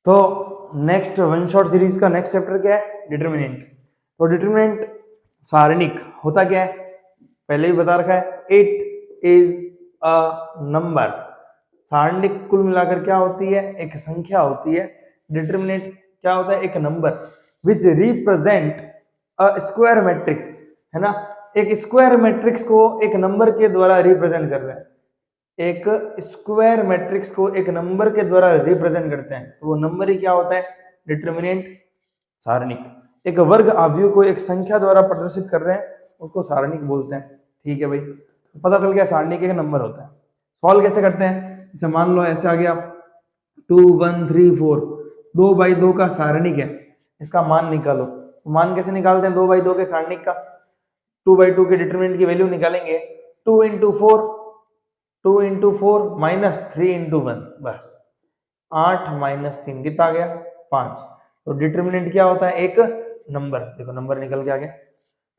तो next one shot series का next chapter क्या है? डिटर्मिनेंट। तो डिटर्मिनेंट सारणिक होता क्या है? पहले ही बता रखा है, इट इज अ नंबर। सारणिक कुल मिलाकर क्या होती है? एक संख्या होती है। डिटर्मिनेंट क्या होता है? एक number which represent a square matrix, है ना। एक स्क्वायर मैट्रिक्स को एक नंबर के द्वारा रिप्रेजेंट कर रहे हैं। एक स्क्वायर मैट्रिक्स को एक नंबर के द्वारा रिप्रेजेंट करते हैं, तो वो नंबर ही क्या होता है? डिटर्मिनेंट सारणिक। एक वर्ग आव्यूह को एक संख्या द्वारा प्रदर्शित कर रहे हैं, उसको सारणिक बोलते हैं। ठीक है भाई, तो पता चल गया सारणिक एक नंबर होता है। सॉल्व कैसे करते हैं? जैसे मान लो ऐसे आ गया 2 1 3 4, 2 बाई 2 का सारणिक है, इसका मान निकालो। तो मान कैसे निकालते हैं 2 बाई 2 के सारणिक का? 2 बाई 2 के डिटरमिनेंट की वैल्यू निकालेंगे, 2 इंटू 4 माइनस 3 इंटू 1, बस 8 माइनस 3 कितना आ गया? 5। तो डिटरमिनेंट क्या होता है? एक नंबर। देखो नंबर निकल के आ गया।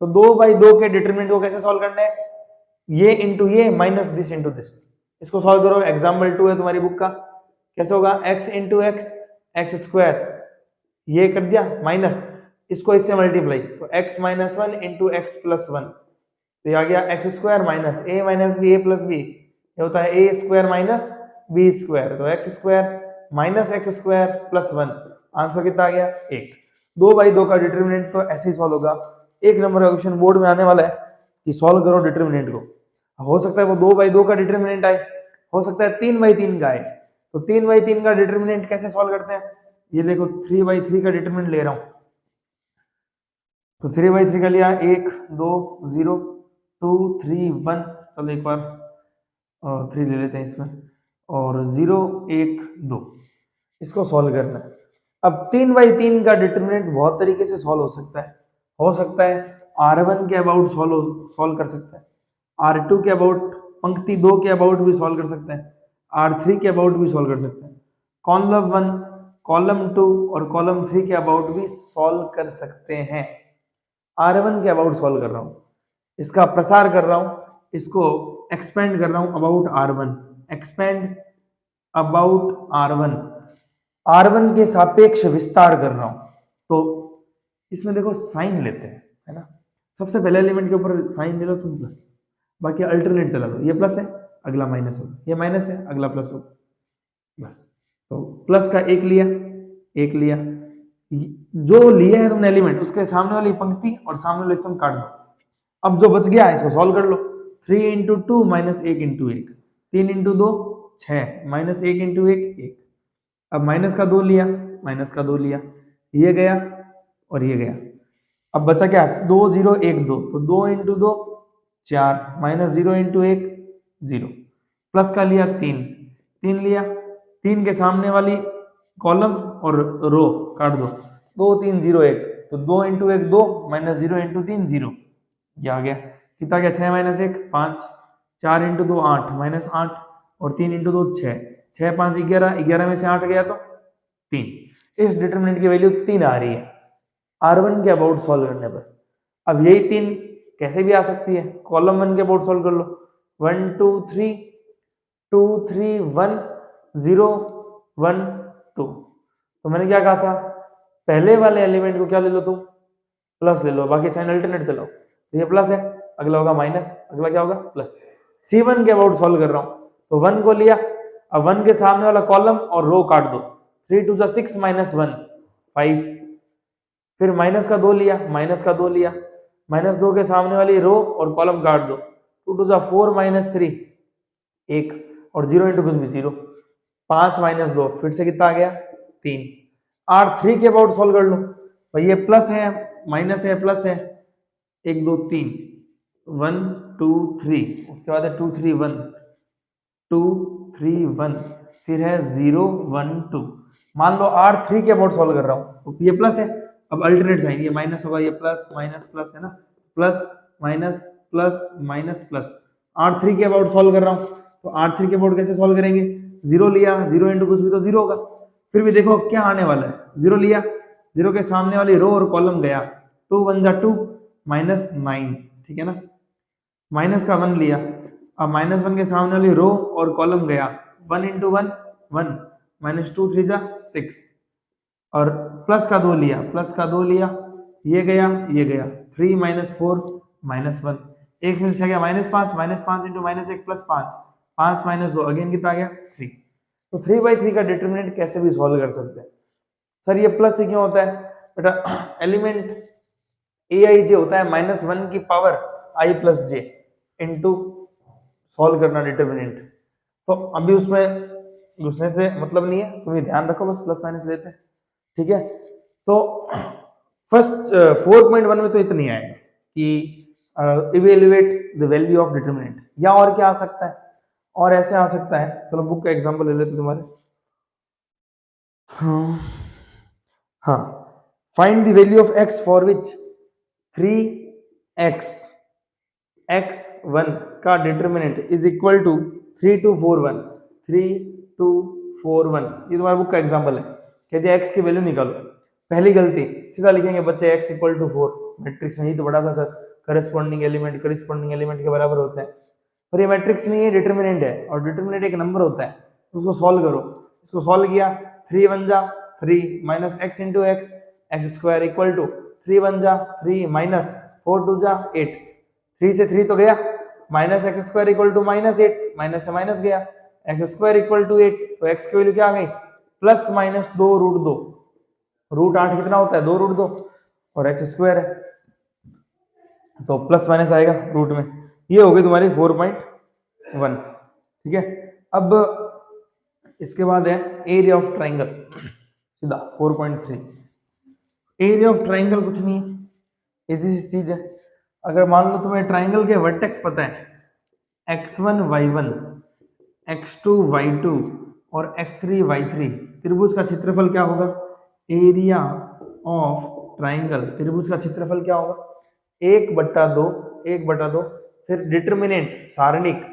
तो 2 बाई 2 के डिटरमिनेंट को कैसे सॉल्व करना है? ये इंटू ये माइनस दिस इंटू दिस। इसको सॉल्व करो। एग्जाम्पल 2 है तुम्हारी बुक का। कैसे होगा? x into x, x square, ये कर दिया माइनस, इसको इससे मल्टीप्लाई, तो x minus 1 into x plus 1, तो ये आ गया एक्स स्क्वायर माइनस ए माइनस बी, ए प्लस बी, ये होता है ए स्क्वायर माइनस बी स्क्वायर, तो x square minus x square plus 1, answer कितना आ गया? 1। 2 बाई 2 का डिटरमिनेंट तो ऐसे ही सॉल्व होगा। एक नंबर का क्वेश्चन बोर्ड में आने वाला है कि सॉल्व करो डिटरमिनेंट को। हो सकता है वो 2 बाई 2 का डिटरमिनेंट आए, हो सकता है 3 बाई 3 का आए। तो 3 बाई 3 का डिटरमिनेंट कैसे सॉल्व करते हैं? ये देखो 3 बाई 3 का डिटरमिनेंट ले रहा हूं, तो 3 बाई 3 का लिया 1 2 0 2 3 1, चलो एक बार 3 ले लेते हैं इसमें, और 0 1 2, इसको सॉल्व करना है। अब 3 बाई 3 का डिटरमिनेंट बहुत तरीके से सॉल्व हो सकता है R1 के अबाउट सॉल्व कर सकता है, R2 के अबाउट, पंक्ति 2 के अबाउट भी सॉल्व कर सकते हैं, R3 के अबाउट भी सॉल्व कर सकते हैं, कॉलम 1 कॉलम 2 और कॉलम 3 के अबाउट भी सॉल्व कर सकते हैं। R1 के अबाउट सॉल्व कर रहा हूं, इसका प्रसार कर रहा हूं, इसको एक्सपेंड कर रहा हूं about R1, expand about R1, R1 के सापेक्ष विस्तार कर रहा हूं। तो इसमें देखो साइन लेते हैं, है ना। सबसे पहले एलिमेंट के ऊपर साइन ले लो तुम प्लस, बाकी अल्टरनेट चला लो। ये प्लस है अगला माइनस होगा, ये माइनस है अगला प्लस होगा, बस। तो प्लस का एक लिया जो लिया है तुमने एलिमेंट, उसके सामने वाली पंक्ति और सामने वाले स्तंभ काट दो। अब जो बच गया इसको सॉल्व कर लो। 3 into 2 minus 1 into 1, 3 into 2 6, minus 1 into 1 1। अब माइनस का 2 लिया, ये गया और ये गया। अब बचा क्या? 2 0 1 2, तो 2 इंटू 2 4, माइनस 0 इंटू 1 0, प्लस का लिया 3 लिया, 3 के सामने वाली कॉलम और रो काट दो, 2 3 0 1, तो 2 इंटू 1 2, माइनस 0 इंटू 3 0, ये आ गया। कितना गया? 6 माइनस 1 5, 4 इंटू 2 8, माइनस 8, और 3 इंटू 2 6, 6 5 11, 11 में से 8 गया तो 3। इस डिटरमिनेंट की वैल्यू 3 आ रही है R1 के अबाउट सॉल्व करने पर। अब यही 3 कैसे भी आ सकती है, कॉलम 1 के अबाउट सॉल्व कर लो, 1 2 3 2 3 1 0 1 2। तो मैंने क्या कहा था? पहले वाले एलिमेंट को क्या ले लो तुम? प्लस ले लो, बाकी साइन अल्टरनेट चलाओ। तो ये प्लस है, अगला होगा माइनस, अगला क्या होगा? प्लस। C1 के अबाउट सॉल्व कर रहा हूं, तो 1 को लिया, अब 1 के सामने वाला कॉलम और रो काट दो, 3 2 6 माइनस 1 5, फिर माइनस का 2 लिया, माइनस 2 के सामने वाली रो और कॉलम काट दो, 2 2 4 माइनस 3 1, और 0 इंटू कुछ भी 0, 5 माइनस 2, फिर से कितना आ गया? 3। R3 के अबाउट सॉल्व कर लो भाई, ये प्लस है माइनस है प्लस है, 1 2 3 1 2 3, उसके बाद है 2 3 1 2 3 1, फिर है 0 1 2। मान लो R3 के अबाउट सॉल्व कर रहा हूं, तो ये प्लस है, अब अल्टरनेट साइन, ये माइनस होगा, ये प्लस माइनस प्लस है ना, plus minus plus minus plus. R3 के अबाउट सॉल्व कर रहा हूं, तो R3 के अबाउट कैसे सॉल्व करेंगे? 0 लिया, 0 इंटू कुछ भी तो 0 होगा, फिर भी देखो क्या आने वाला है, 0 लिया, 0 के सामने वाली रो और कॉलम गया, 2 1 जा 2 माइनस 9, ठीक है ना, माइनस का 1 लिया, अब माइनस 1 के सामने वाली रो और कॉलम गया, 1 इंटू 1 1, माइनस 2 3 जा 6, और प्लस का 2 लिया, प्लस का 2 लिया, ये गया ये गया, 3 माइनस 4 माइनस 1, एक में से गया minus 5 into minus 1 plus 5, 5 minus 2 again कितना आ गया 3। तो 3/3 का डिटरमिनेंट कैसे भी सॉल्व कर सकते हैं। सर ये प्लस से क्यों होता है बेटा, एलिमेंट ए आई जे होता है -1 की पावर आई प्लस जे इंटू सॉल्व करना डिटरमिनेंट। तो अभी उसमें घुसने से मतलब नहीं है, तुम्हें ध्यान रखो, बस प्लस माइनस लेते हैं, ठीक है। तो फर्स्ट 4.1 में तो इतनी आएगा कि evaluate the value of determinant, या और क्या आ सकता है, और ऐसे आ सकता है। चलो बुक का एग्जांपल ले लेते तुम्हारे। हाँ, find the value of x for which 3x x1 का डिटरमिनेंट इज इक्वल टू 3241 3241। ये तुम्हारा बुक का एग्जांपल है। कहते हैं x की वैल्यू निकालो। पहली गलती, सीधा लिखेंगे बच्चे x इक्वल टू 4, मैट्रिक्स में ही तो बड़ा था सर, करस्पॉन्डिंग एलिमेंट के बराबर होता है, पर ये मैट्रिक्स नहीं है, डिटरमिनेंट है, और डिटरमिनेंट एक नंबर होता है, उसको सॉल्व करो। इसको सॉल्व किया, 3 1 जा 3 minus x into x, x square equal to 3 1 जा 3 माइनस 4 2 जा 8, 3 से 3 तो गया, minus x square equal to -8, minus से माइनस गया, एक्स स्क्वायर इक्वल टू 8, तो x की वैल्यू क्या आ गई प्लस माइनस 2 रूट 2, रूट 8 कितना होता है 2 रूट 2, और एक्स स्क्वायर है तो प्लस माइनस आएगा रूट में। ये हो गई तुम्हारी 4.1, ठीक है। अब इसके बाद है एरिया ऑफ ट्राइंगल, सीधा 4.3। एरिया ऑफ ट्राइंगल कुछ नहीं है, इजी चीज है। अगर मान लो तुम्हें ट्राइंगल के वर्टेक्स पता है x1 y1 x2 y2 और x3 y3, त्रिभुज का क्षेत्रफल क्या होगा, एरिया ऑफ ट्राइंगल, त्रिभुज का क्षेत्रफल क्या होगा 1/2, फिर determinant सारणिक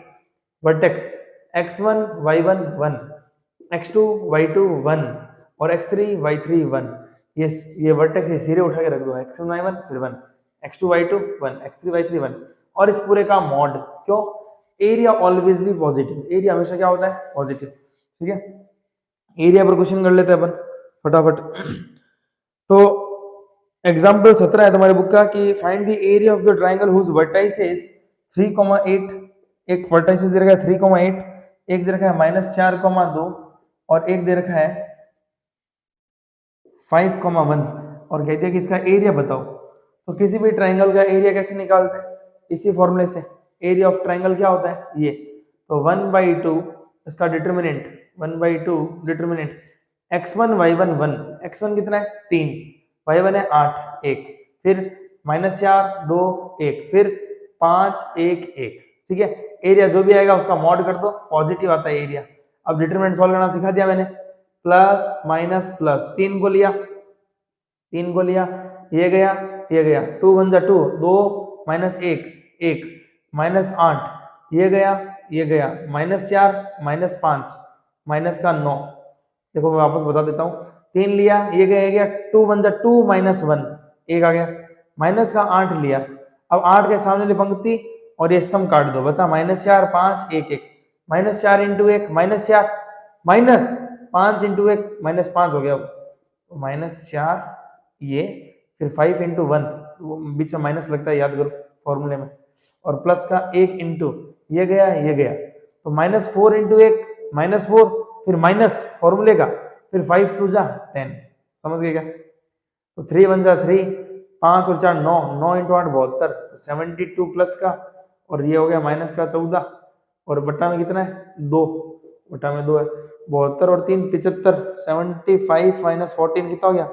vertex x1 y1 1, x2 y2 1 और x3 y3 1, ये वर्टेक्स ये सिरे उठा के रख दो, x1 y1 फिर 1, x2 y2 1, x3 y3 1, और इस पूरे का मॉड, क्यों, एरिया ऑलवेज भी पॉजिटिव, एरिया हमेशा क्या होता है पॉजिटिव, ठीक है। एरिया पर क्वेश्चन कर लेते हैं अपन फटाफट। तो एग्जाम्पल 17 है तुम्हारे बुक का कि find the area of the triangle whose vertices 3,8, एक वर्टाइसेस दे रखा है 3,8, एक दे रखा है -4,2 और एक दे रखा है 5,1, और कहते हैं कि इसका एरिया बताओ। तो किसी भी ट्राइंगल का एरिया कैसे निकालते हैं, इसी फॉर्मूले से। एरिया ऑफ ट्राइंगल क्या होता है ये, तो 1/2 इसका determinant, 1/2 determinant x1 y1 1, x1 कितना है 3, y1 है 8 1, फिर -4 2 1, फिर 5 1 1, ठीक है। एरिया जो भी आएगा उसका मॉड कर दो, पॉजिटिव आता है एरिया। अब डिटरमिनेंट सॉल्व करना सिखा दिया मैंने, प्लस माइनस प्लस, 3 को लिया ये गया 2 1 जा 2 2 माइनस 1 1 -8, ये गया -4 -5 माइनस का 9, देखो मैं वापस बता देता हूँ, 3 लिया ये गया 2 1 जा 2 -1 1 आ गया, माइनस का 8 लिया, अब 8 के सामने पंक्ति और ये स्तंभ काट दो, बचा -4 5 1 1, -4 इंटू 1 -4 माइनस 5 इंटू 1 -5 हो गया, -4 ये, फिर 5 इंटू 1, बीच में माइनस लगता है याद करो फॉर्मूले में, और प्लस का 1 इंटू ये गया तो -4 इंटू 1 -4, फिर माइनस फॉर्मूले का, फिर 5 2 जा 10, समझ गए क्या। तो 3 1 जा 3, 5 और 4 9, 9 इंटू 8 72, 72 प्लस का, और ये हो गया माइनस का 14, और बट्टा में कितना है 2, बट्टा में 2 है, 72 और 3 75, 75 माइनस 14 कितना हो गया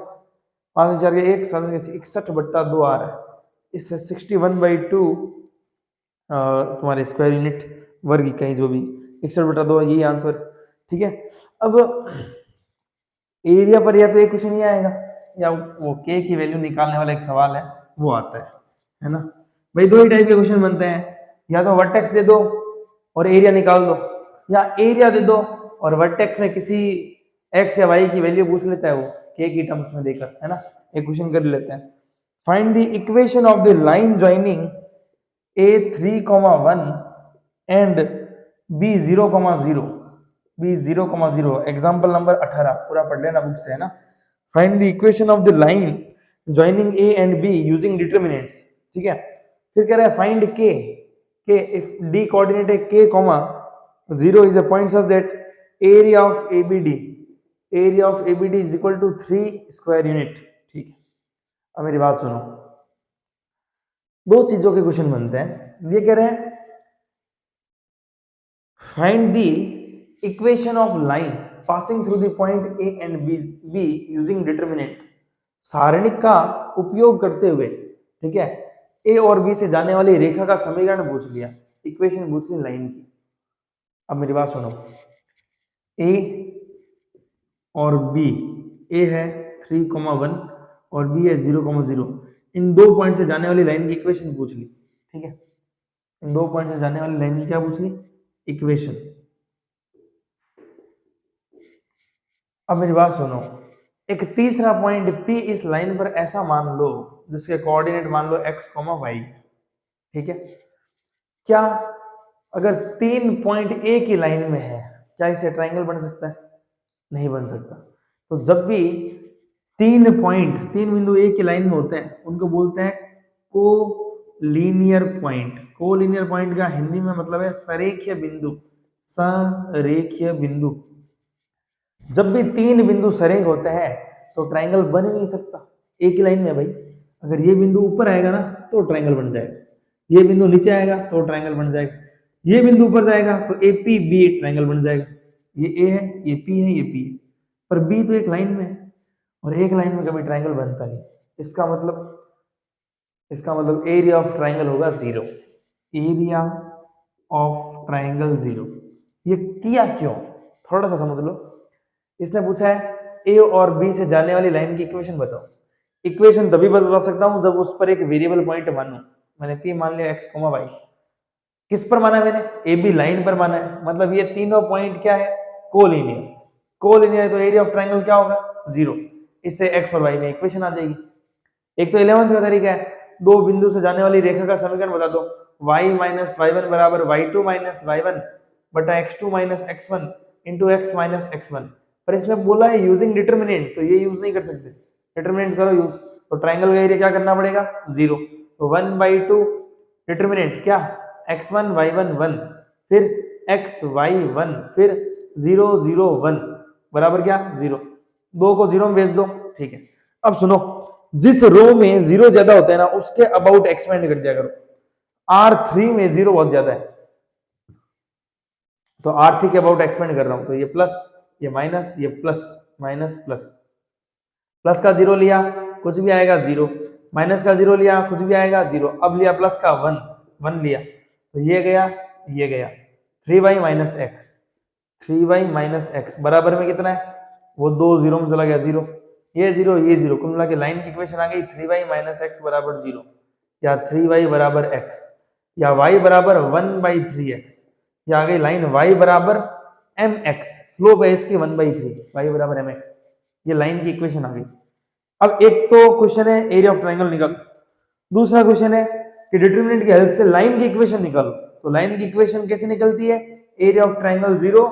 5 4 के 1 61/2 आ रहा है, इससे 61/2 तुम्हारे स्क्वायर यूनिट वर्ग इकाई जो भी 61/2 यही आंसर, ठीक है। अब एरिया पर या तो एक कुछ नहीं आएगा, या वो के की वैल्यू निकालने वाला एक सवाल है वो आता है ना भाई। दो ही टाइप के क्वेश्चन बनते हैं, या तो वर्टेक्स दे दो और एरिया निकाल दो, या एरिया दे दो और वर्टेक्स में किसी एक्स या वाई की वैल्यू पूछ लेता है वो के की टर्म्स में देकर, है ना। एक क्वेश्चन कर लेते हैं, find the equation of the line joining A3,1 and B0,0, example number 18 पूरा पढ़ लेना बुक से, है ना। Find the equation of the line joining A and B using determinants, ठीक है। फिर कह रहा है फाइंड के इफ डी कोऑर्डिनेट है k comma 0 is a point such that area of ABD is equal to 3 square unit, ठीक है। अब मेरी बात सुनो, दो चीजों के क्वेश्चन बनते हैं। ये कह रहे हैं find the equation of line passing through the point A and B using determinant, सारणिक का उपयोग करते हुए, ठीक है। ए और बी से जाने वाली रेखा का समीकरण पूछ लिया, इक्वेशन पूछ ली लाइन की। अब मेरी बात सुनो, ए और बी, ए है 3,1 और बी है 0,0, इन दो पॉइंट से जाने वाली लाइन की इक्वेशन पूछ ली, ठीक है। इन दो पॉइंट से जाने वाली लाइन की क्या पूछ ली, इक्वेशन। अब मेरी बात सुनो, एक तीसरा पॉइंट P इस लाइन पर ऐसा मान लो जिसके कोऑर्डिनेट मान लो x, y, ठीक है। क्या अगर 3 पॉइंट A की लाइन में है, क्या इसे ट्रायंगल बन सकता है? नहीं बन सकता। तो जब भी 3 बिंदु A की लाइन में होते हैं उनको बोलते हैं कोलिनियर पॉइंट। कोलिनियर पॉइंट का हिंदी में मतलब है सरेखीय बिंदु, सरेखीय बिंदु। जब भी 3 बिंदु सरेख होते हैं तो ट्रायंगल बन ही नहीं सकता। एक ही लाइन में भाई, अगर ये बिंदु ऊपर आएगा ना तो ट्रायंगल बन जाएगा, ये बिंदु नीचे आएगा तो ट्रायंगल बन जाएगा, ये बिंदु ऊपर जाएगा तो APB ट्रायंगल बन जाएगा। ये A है, ये P है, ये P है, पर B तो एक लाइन में है और एक लाइन में कभी ट्रायंगल बनता नहीं। इसका मतलब एरिया ऑफ ट्रायंगल होगा 0, एरिया ऑफ ट्रायंगल 0। ये किया क्यों, थोड़ा सा समझ लो। इसने पूछा है ए और बी से जाने वाली लाइन की इक्वेशन बताओ। इक्वेशन तभी बता सकता हूं जब उस पर एक वेरिएबल पॉइंट मानूं। मैंने P मान लिया x, y। किस पर माना है मैंने? ए बी लाइन पर माना है, मतलब ये तीनों पॉइंट क्या है, कोलिनियर। तो एरिया ऑफ ट्रायंगल क्या होगा, 0। इससे x और y में इक्वेशन आ जाएगी। एक तो 11th का तरीका है, दो बिंदु से जाने वाली रेखा का समीकरण बता दो। y माइनस y1 बराबर y2 माइनस y1 बटा x2 minus x1 into x minus x1। पर इसने बोला है यूजिंग डिटर्मिनेंट, तो ये यूज नहीं कर सकते। डिटर्मिनेंट करो यूज, तो ट्रायंगल का एरिया क्या करना पड़ेगा, 0। तो 1/2 डिटर्मिनेंट क्या, x1 y1 1, फिर x y1, फिर 0 0 1 बराबर क्या, 0। 2 को 0 में भेज दो, ठीक है। अब सुनो, जिस रो में 0 ज्यादा होता है ना उसके अबाउट एक्सपेंड कर दिया करो। R3 में 0 बहुत ज्यादा है तो R3 के अबाउट एक्सपेंड कर रहा हूं, तो ये प्लस, ये माइनस, ये प्लस, माइनस प्लस। प्लस का 0 लिया कुछ भी आएगा 0, माइनस का 0 लिया कुछ भी आएगा 0। अब लिया प्लस का 1 लिया तो ये गया, ये गया। 3y minus x, 3y minus x बराबर में कितना है, वो 2 0 में चला गया 0, ये 0, ये 0, कुल मिला के लाइन की इक्वेशन आ गई 3y माइनस एक्स बराबर 0, या 3y बराबर x, या y बराबर 1/3x, या आ गई लाइन y बराबर mx, स्लोप है इसकी 1/3, y बराबर mx। ये लाइन की इक्वेशन आ गई। अब एक तो क्वेश्चन है एरिया ऑफ ट्रायंगल निकाल, दूसरा क्वेश्चन है कि डिटरमिनेंट की हेल्प से लाइन की इक्वेशन निकालो। तो लाइन की इक्वेशन कैसे निकलती है, एरिया ऑफ ट्रायंगल 0,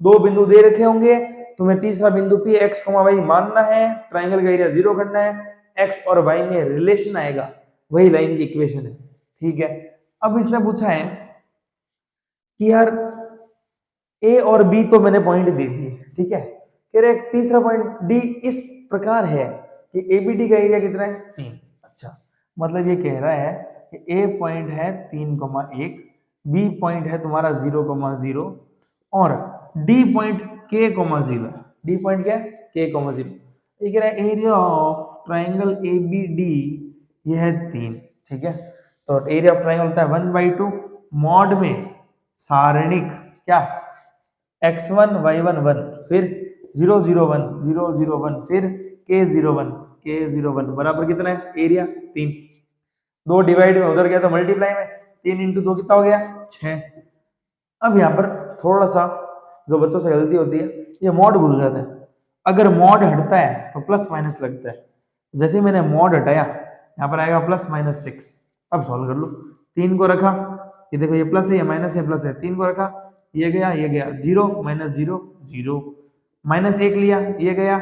दो बिंदु दे रखे होंगे, तुम्हें तीसरा बिंदु P x, y मानना है, ट्रायंगल का एरिया 0 करना है, x और y में रिलेशन आएगा, वही लाइन की इक्वेशन है, ठीक है। अब इसने पूछा है कि यार A और B तो मैंने पॉइंट दे दिए, ठीक है। कह रहे तीसरा पॉइंट D इस प्रकार है कि ABD का एरिया कितना है, 3। अच्छा, मतलब ये कह रहा है कि A पॉइंट है 3,1, B पॉइंट है तुम्हारा 0,0 और D point K,0। D point क्या है, K,0। ये कह रहा है एरिया ऑफ ट्रायंगल ABD ये है 3, ठीक है। तो एरिया ऑफ ट्रायंगल होता है 1/2 मॉड में सारणिक क्या, x1 y1 1, फिर 0 0 1 0 0 1, फिर k0 1 बराबर कितना है, एरिया 3। 2 डिवाइड में उधर गया तो मल्टीप्लाई में, 3 × 2 कितना हो गया, 6। अब यहाँ पर थोड़ा सा जो बच्चों से गलती होती है, ये मॉड भूल जाते हैं। अगर मॉड हटता है तो प्लस माइनस लगता है, जैसे ही मैंने मॉड हटाया यहाँ पर आएगा +-6। अब सॉल्व कर लो, 3 को रखा, ये देखो ये प्लस है, ये माइनस है, प्लस है, 3 को रखा, ये गया 0 -0 0, -1 लिया, ये गया,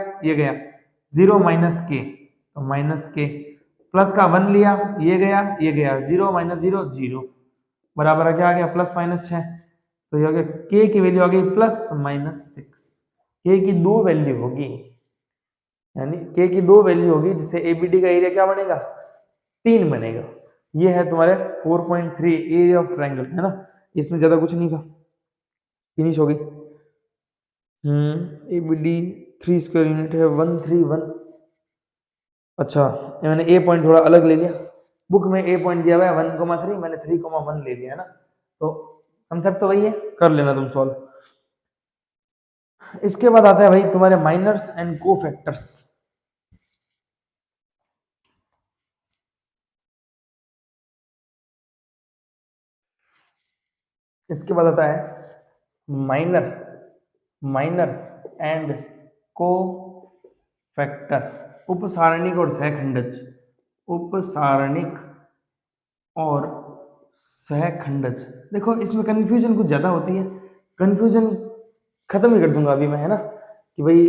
0 माइनस के, तो माइनस के, प्लस का 1 लिया, ये गया ये गया, 0 माइनस 0 0, बराबर क्या आ गया प्लस माइनस 6। तो ये हो गया के की वैल्यू आ गई प्लस माइनस 6। के की दो वैल्यू होगी, यानी के की दो वैल्यू होगी, जिससे एबीडी का एरिया क्या बनेगा 3 बनेगा। ये है तुम्हारे 4.3 एरिया ऑफ ट्रायंगल, है ना, इसमें ज्यादा कुछ नहीं था, फिनिश हो गई। एबीडी 3 स्क्वायर यूनिट है 131। अच्छा, मैंने ए पॉइंट थोड़ा अलग ले लिया, बुक में ए पॉइंट दिया हुआ है 1,3, मैंने 3,1 ले लिया है ना, तो कंसेप्ट तो वही है, कर लेना तुम सॉल्व। इसके बाद आता है भाई तुम्हारे माइनर्स एंड कोफैक्टर्स। इसके बाद आता है माइनर एंड कोफैक्टर, उपसारणिक और सहखंडज, उपसारणिक और सहखंडज। देखो इसमें कंफ्यूजन कुछ ज्यादा होती है, कंफ्यूजन खत्म ही कर दूंगा अभी मैं, है ना, कि भाई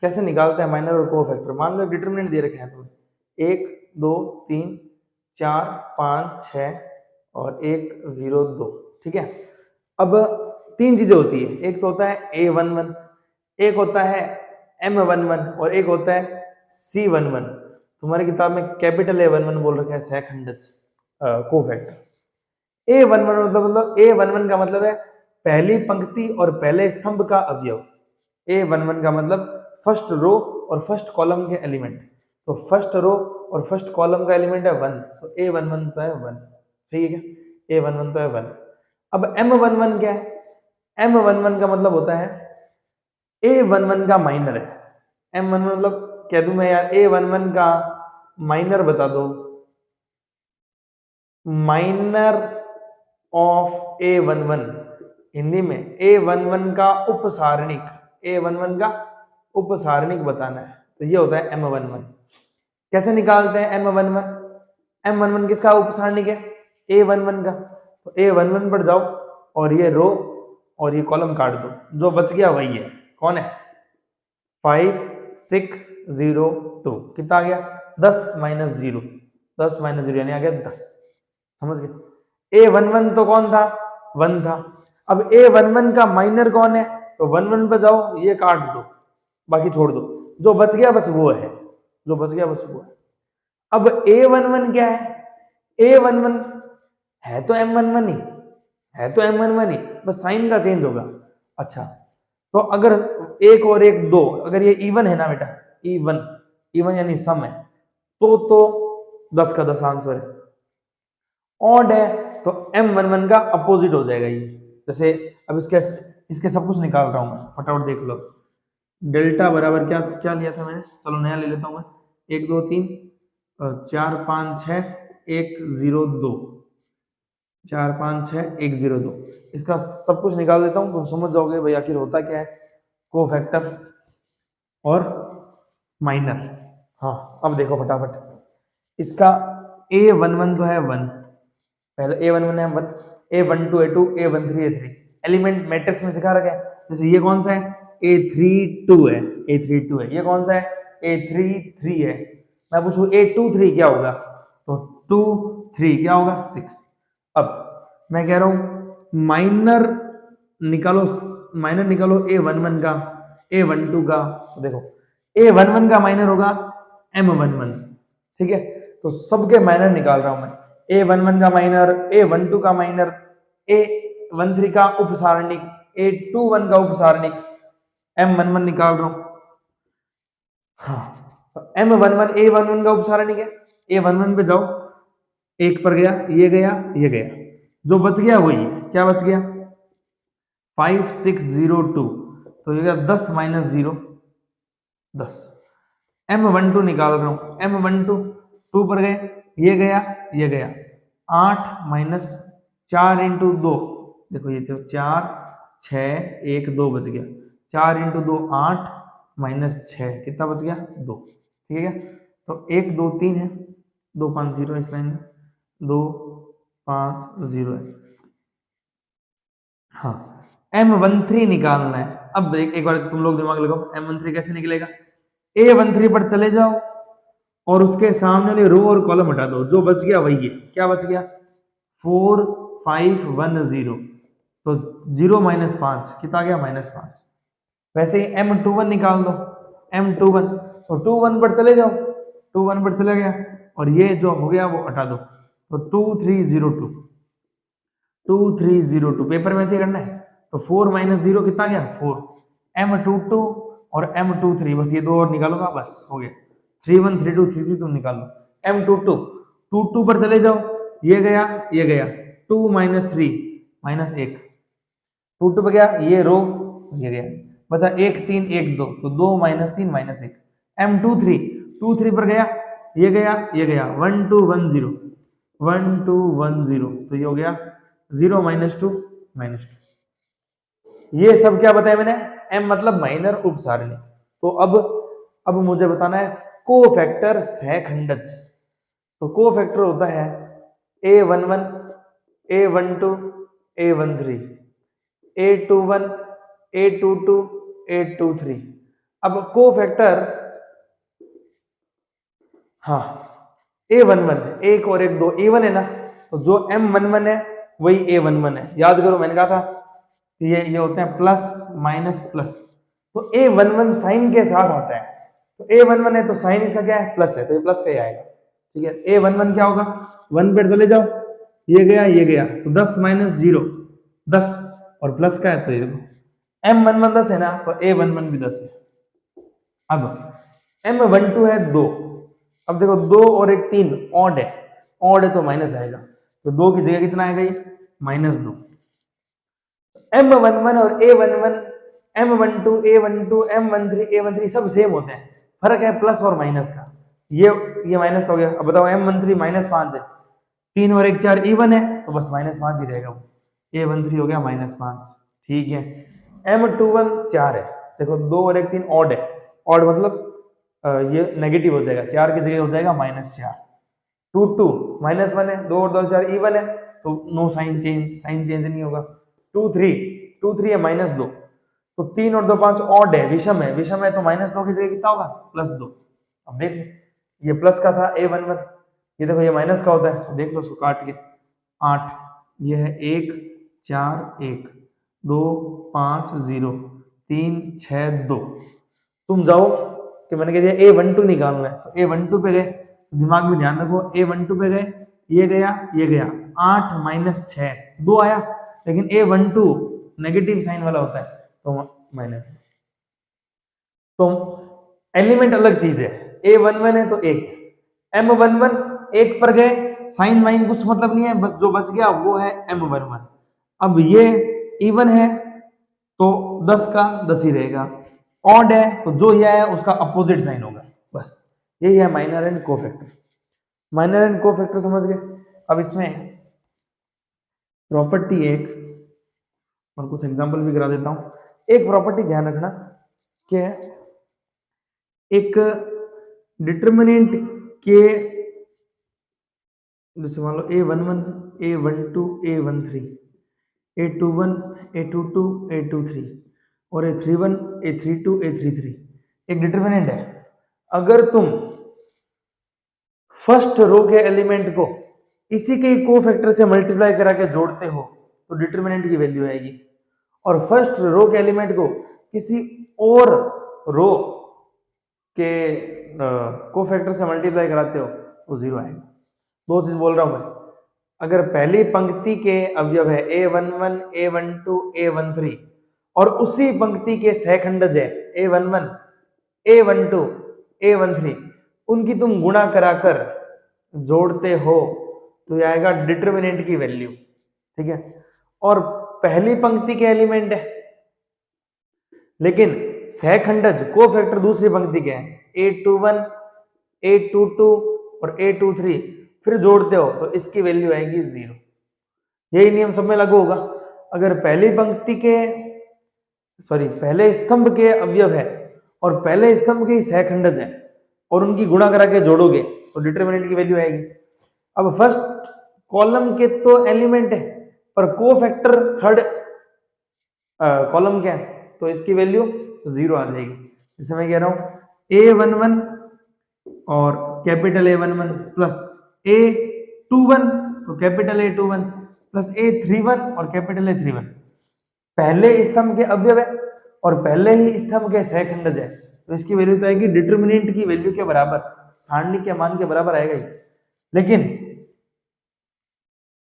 कैसे निकालते हैं माइनर और कोफैक्टर। मान लो डिटरमिनेंट दे रखे हैं तो 1 2 3 4 5 6 और 1 0 2, ठीक है। अब तीन चीजें होती है, एक तो होता है A11, एक होता है M11 और एक होता है C11। तुम्हारी किताब में कैपिटल A11 बोल रखा है सहखंडज कोफैक्टर। A11 मतलब A11 का मतलब है पहली पंक्ति और पहले स्तंभ का अवयव। A11 का मतलब फर्स्ट रो और फर्स्ट कॉलम के एलिमेंट, तो फर्स्ट रो और फर्स्ट कॉलम का एलिमेंट है 1, तो A11 तो है 1, सही है क्या, A11 तो है 1। अब M11 क्या है, M11 का मतलब होता है A11 का माइनर है। M11 मतलब कह दूं मैं यार A11 का माइनर बता दो, माइनर ऑफ A11, हिंदी में A11 का उपसारणिक, A11 का उपसारणिक बताना है, तो ये होता है M11। कैसे निकालते हैं M11? M11 किसका उपसारणिक है, A11 का, तो A11 पर जाओ और ये रो और ये कॉलम काट दो, जो बच गया वही है, कौन है 5 6 0 2, कितना आ गया 10 माइनस 0, 10 माइनस 0 यानी आ गया 10, समझ गए। A11 तो कौन था 1 था, अब A11 का माइनर कौन है, तो 1 1 पे जाओ, ये काट दो, बाकी छोड़ दो, जो बच गया बस वो है, जो बच गया बस वो है। अब A11 क्या है, A11 है तो M11 ही, है तो M11 ही, बस साइन का चेंज होगा। अच्छा, तो अगर एक और एक दो, अगर ये इवन है ना बेटा, इवन इवन यानी सम है, तो 10 का 10 आंसर है। ऑड है तो M11 का अपोजिट हो जाएगा ये। जैसे अब इसके सब कुछ निकाल रहा हूं मैं, फटाफट देख लो। डेल्टा बराबर क्या क्या लिया था मैंने, चलो नया ले लेता हूं मैं, 1 2 3 4 5 6 1 0 2, 4 5 6 1 0 2, इसका सब कुछ निकाल देता हूं, तुम समझ जाओगे भाई आखिर होता क्या है कोफैक्टर और माइनर। हाँ अब देखो फटाफट, इसका A11 तो है 1, पहले A11 है 1, A12 A2 A13 A3, element matrix में सिखा रखा है। जैसे ये कौन सा है A32 है, A32 है, ये कौन सा है A33 है। मैं पूछूं A23 क्या होगा, तो 2 3 क्या होगा 6। अब मैं कह रहा हूं माइनर निकालो, माइनर निकालो A11 का A12 का, तो देखो A11 का माइनर होगा M11, ठीक है, तो सबके माइनर निकाल रहा हूं मैं, A11 का माइनर, A12 का माइनर, A13 का उपसारणिक, A21 का उपसारणिक, M11 निकाल रहा हूं। हाँ, तो M11 A11 का उपसारणिक है, A11 पे जाओ, एक पर गया, ये गया ये गया, जो बच गया वही है, क्या बच गया 5 6 0 2, तो ये गया 10 माइनस 0 10। M12 निकाल रहा हूं, M12 2 पर गए, ये गया ये गया, 8 माइनस 4 इंटू 2, देखो ये तो 4 6 1 2 बच गया, 4 इंटू 2 8 माइनस 6 कितना बच गया 2, ठीक है। तो 1 2 3 है, 2 5 0 इस लाइन में, 2 5 0 है। हाँ M13 निकालना है। अब एक बार तुम लोग दिमाग लगाओ, M13 कैसे निकलेगा, A13 पर चले जाओ और उसके सामने वाले रो और कॉलम हटा दो, जो बच गया वही है। क्या बच गया? 4 5 1 0, तो 0 माइनस 5 कितना गया? -5। वैसे ही M21 निकाल दो, M21 तो 21 पर चले जाओ, 21 पर चला गया और ये जो हो गया वो हटा दो, तो 2302, 2302 पेपर में से करना है। तो 4 माइनस 0 कितना गया? 4। M22 और M23 बस ये दो और निकालूंगा, बस हो गया। 31 32 33 तुम निकाल लो। M22 22 पर चले जाओ, ये गया ये गया, 2 माइनस 3 -1, 22 पर गया, ये रो ये गया, बचा 1 3 1 2, तो 2 माइनस 3 -1। M23 23 पर गया, ये गया ये गया, 1 2 1 0, 1 2 1 0, तो ये हो गया 0 -2 -2। ये सब क्या बताया मैंने? M मतलब माइनर उपसारणी। तो अब मुझे बताना है कोफैक्टर सहखंडज। तो कोफैक्टर होता है A11 A12 A13 A21 A22 A23। अब कोफैक्टर, हाँ, A11 एक और एक दो A1 है ना, तो जो M11 है वही A11 है। याद करो मैंने कहा था ये होते हैं प्लस माइनस प्लस, तो A11 साइन के साथ आता है, तो A11 है तो साइन इसका क्या है? प्लस है, तो ये प्लस का ही आएगा। ठीक है, A11 क्या होगा? 1 पर चले जाओ, ये गया, तो 10 माइनस 0 10 और प्लस का है, तो ये देखो M11 10 है ना, तो A11 भी 10 है। अब M12 है 2, अब देखो 2 और 1 3 ऑड है तो माइनस आएगा, तो 2 की जगह कितना आएगा? ये -2। M11 और A11 M12 A12 M13 A13 सब सेम होते हैं, फर्क है प्लस और माइनस का। ये माइनस का हो गया। अब बताओ M13 -5 है, 3 और 1 4 इवन है, तो बस -5 ही रहेगा वो। A13 हो गया -5। ठीक है, M21 4 है, देखो 2 और 1 3 ऑड है, ऑड मतलब ये नेगेटिव हो जाएगा, 4 की जगह हो जाएगा -4। 22 -1 है, 2 और 2 4 इवन है, तो नो साइन चेंज नहीं होगा। 23 है -2, तो 3 और 2 5 ऑड है, विषम है तो -2 की जगह कितना होगा? +2। अब देख लो, ये प्लस का था A11, ये देखो ये माइनस का होता है, तो देख लो उसको काट के, 8, ये है 1 4 1 2 5 0 3 6 2। तुम जाओ कि मैंने कह दिया A12 निकालना है, तो A12 पे गए, दिमाग में ध्यान रखो, A12 पे गए, ये गया 8 माइनस 6 2 आया, लेकिन A12 नेगेटिव साइन वाला होता है, तो माइनस। तो एलिमेंट अलग चीज है, A11 है तो 1 है, M11 1 पर गए, साइन वाइन कुछ मतलब नहीं है, बस जो बच गया वो है M11। अब ये इवन है तो 10 का 10 ही रहेगा, ऑड है तो जो ये है उसका अपोजिट साइन होगा, बस यही है minor and cofactor. Minor and cofactor समझ गए। अब इसमें प्रॉपर्टी एक और कुछ एग्जांपल भी करा देता हूं। एक प्रॉपर्टी ध्यान रखना कि एक डिटर्मिनेंट के, जैसे मान लो A11 A12 A13 A21 A22 A23 और A31 A32 A33 एक डिटर्मिनेंट है। अगर तुम फर्स्ट रो के एलिमेंट को इसी के कोफैक्टर से मल्टीप्लाई करा के जोड़ते हो तो डिटर्मिनेंट की वैल्यू आएगी, और फर्स्ट रो के एलिमेंट को किसी और रो के कोफैक्टर से मल्टीप्लाई कराते हो तो 0 आएगा। दो चीज बोल रहा हूं मैं, अगर पहली पंक्ति के अवयव है A11 A12 A13 और उसी पंक्ति के सहखंडज है A11 A12 A13, उनकी तुम गुणा कराकर जोड़ते हो तो ये आएगा डिटर्मिनेंट की वैल्यू। ठीक है, और पहली पंक्ति के एलिमेंट है, लेकिन सहखंडज कोफैक्टर दूसरी पंक्ति के हैं, A21 A22 और A23, फिर जोड़ते हो तो इसकी वैल्यू आएगी 0। यही नियम सब में लागू होगा। अगर पहली पंक्ति के पहले स्तंभ के अवयव है और पहले स्तंभ के सहखंडज है और उनकी गुणा करा के जोड़ोगे तो डिटर्मिनेंट की वैल्यू आएगी। अब फर्स्ट कॉलम के तो एलिमेंट है पर कोफैक्टर थर्ड कॉलम के है, तो इसकी वैल्यू 0 आ जाएगी। जैसे मैं कह रहा हूं A11 और कैपिटल A11 प्लस A21, तो कैपिटल A21 प्लस A31 और कैपिटल A31 पहले स्तंभ के अवयव है और पहले ही स्तंभ के सहखंडज है, तो इसकी वैल्यू तो आएगी डिटरमिनेंट की वैल्यू के बराबर, सारणी के मान के बराबर आएगा ही। लेकिन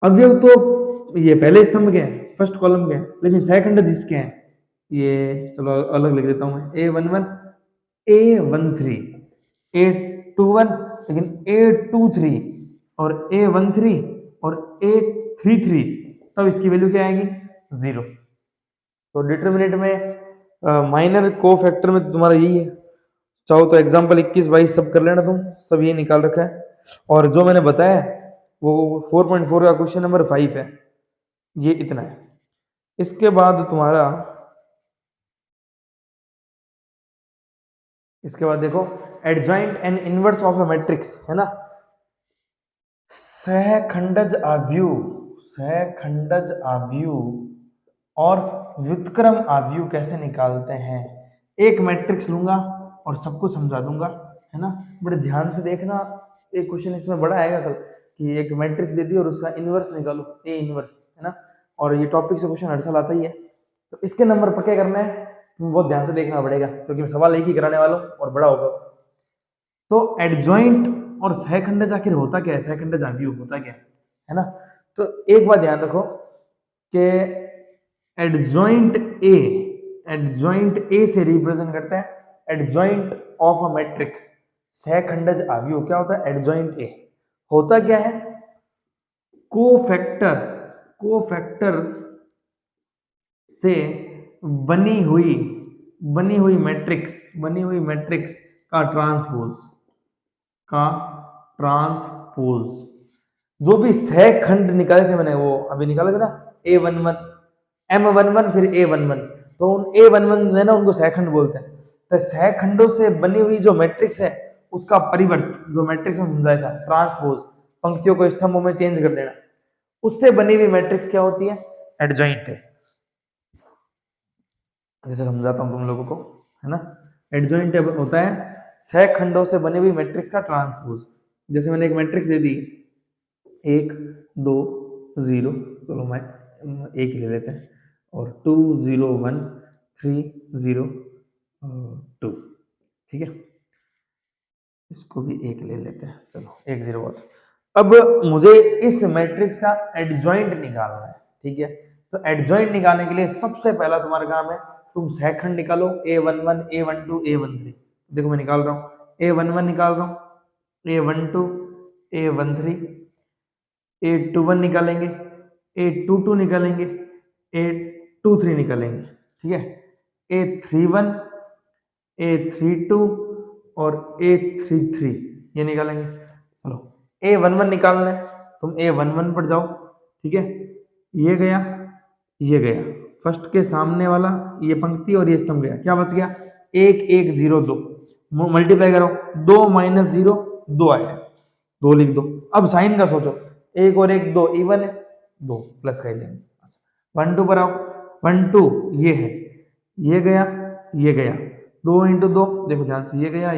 अवयव तो ये पहले स्तंभ के हैं, फर्स्ट कॉलम के हैं, लेकिन सहखंडज इसके हैं, ये चलो अलग लिख देता हूं मैं, A11 A13 A21, लेकिन A23 और A13 और A33, तब इसकी वैल्यू क्या आएगी 0। तो डिटरमिनेंट में माइनर कोफैक्टर में तो तुम्हारा यही है, चाहो तो एग्जांपल 21 22 सब कर लेना, तुम सब ये निकाल रखा है। और जो मैंने बताया वो 4.4 का क्वेश्चन नंबर 5 है, ये इतना है। इसके बाद तुम्हारा देखो adjoint and inverse of a matrix है ना, सहखंडज आव्यूह और व्युत्क्रम आव्यूह कैसे निकालते हैं। एक मैट्रिक्स लूंगा और सब कुछ समझा दूंगा, है ना, बड़े ध्यान से देखना। एक क्वेश्चन इसमें बड़ा आएगा कल कि एक मैट्रिक्स दे दी और उसका इनवर्स निकालो, ए इनवर्स, है ना, और ये टॉपिक से क्वेश्चन हर साल आता ही है, तो इसके नंबर पक्के करने हैं, तुम्हें बहुत ध्यान से देखना पड़ेगा क्योंकि मैं सवाल एक ही कराने वाला हूँ और बड़ा होगा। तो एडजॉइंट और सहखंडज आखिर होता क्या है, सहखंडज आव्यूह होता क्या है ना। तो एक बात ध्यान रखो कि एडजॉइंट ए से रिप्रेजेंट करते हैं एडजॉइंट ऑफ अ मैट्रिक्स, सहखंडज आव्यूह क्या होता है, एडजॉइंट ए होता क्या है, कोफैक्टर से बनी हुई मैट्रिक्स का ट्रांसपोज, जो भी सहखंड निकाले थे मैंने, वो अभी निकाले थे ना, A11 M11 फिर A11, तो उन A11 है ना, उनको सहखंड बोलते हैं। तो सहखंडों से बनी हुई जो मैट्रिक्स है उसका परिवर्त, जो मैट्रिक्स में समझाया था ट्रांसपोज, पंक्तियों को स्तंभों में चेंज कर देना, उससे बनी हुई मैट्रिक्स क्या होती है, एडजॉइंट है। जैसे समझाता हूं तुम लोगों को, है ना, एडजॉइंट होता है सहखंडों से बनी हुई मैट्रिक्स का ट्रांसपोज। जैसे मैंने एक मैट्रिक्स दे दी 1 2 0, चलो मैं एक ही ले लेते हैं, और 2 0 1 3 0 2, ठीक है, इसको भी एक ले लेते हैं, चलो 1 0 1। अब मुझे इस मैट्रिक्स का एडजॉइंट निकालना है, ठीक है। तो एडजॉइंट निकालने के लिए सबसे पहला तुम्हारा काम है, तुम सहखंड निकालो, A11 A12 A13। देखो मैं निकाल रहा हूँ, A11 निकाल रहा हूँ, A12 A13, A21 निकालेंगे, A22 निकालेंगे, A23 निकालेंगे, ठीक है, A31 A32 और A33 ये निकालेंगे। चलो A11 निकालना है, तुम A11 पर जाओ, ठीक है, ये गया फर्स्ट के सामने वाला ये पंक्ति और ये स्तंभ गया, क्या बच गया 1 1 0 2, मल्टीप्लाई करो, 2 - 0 2 आया, 2 लिख दो। अब साइन का सोचो, 1 और 1 2 इवन है, 2 प्लस का ही लेंगे। 1 2 पर आओ, 1 2 ये है, ये गया 2 × 2, देखो ध्यान से, ये गया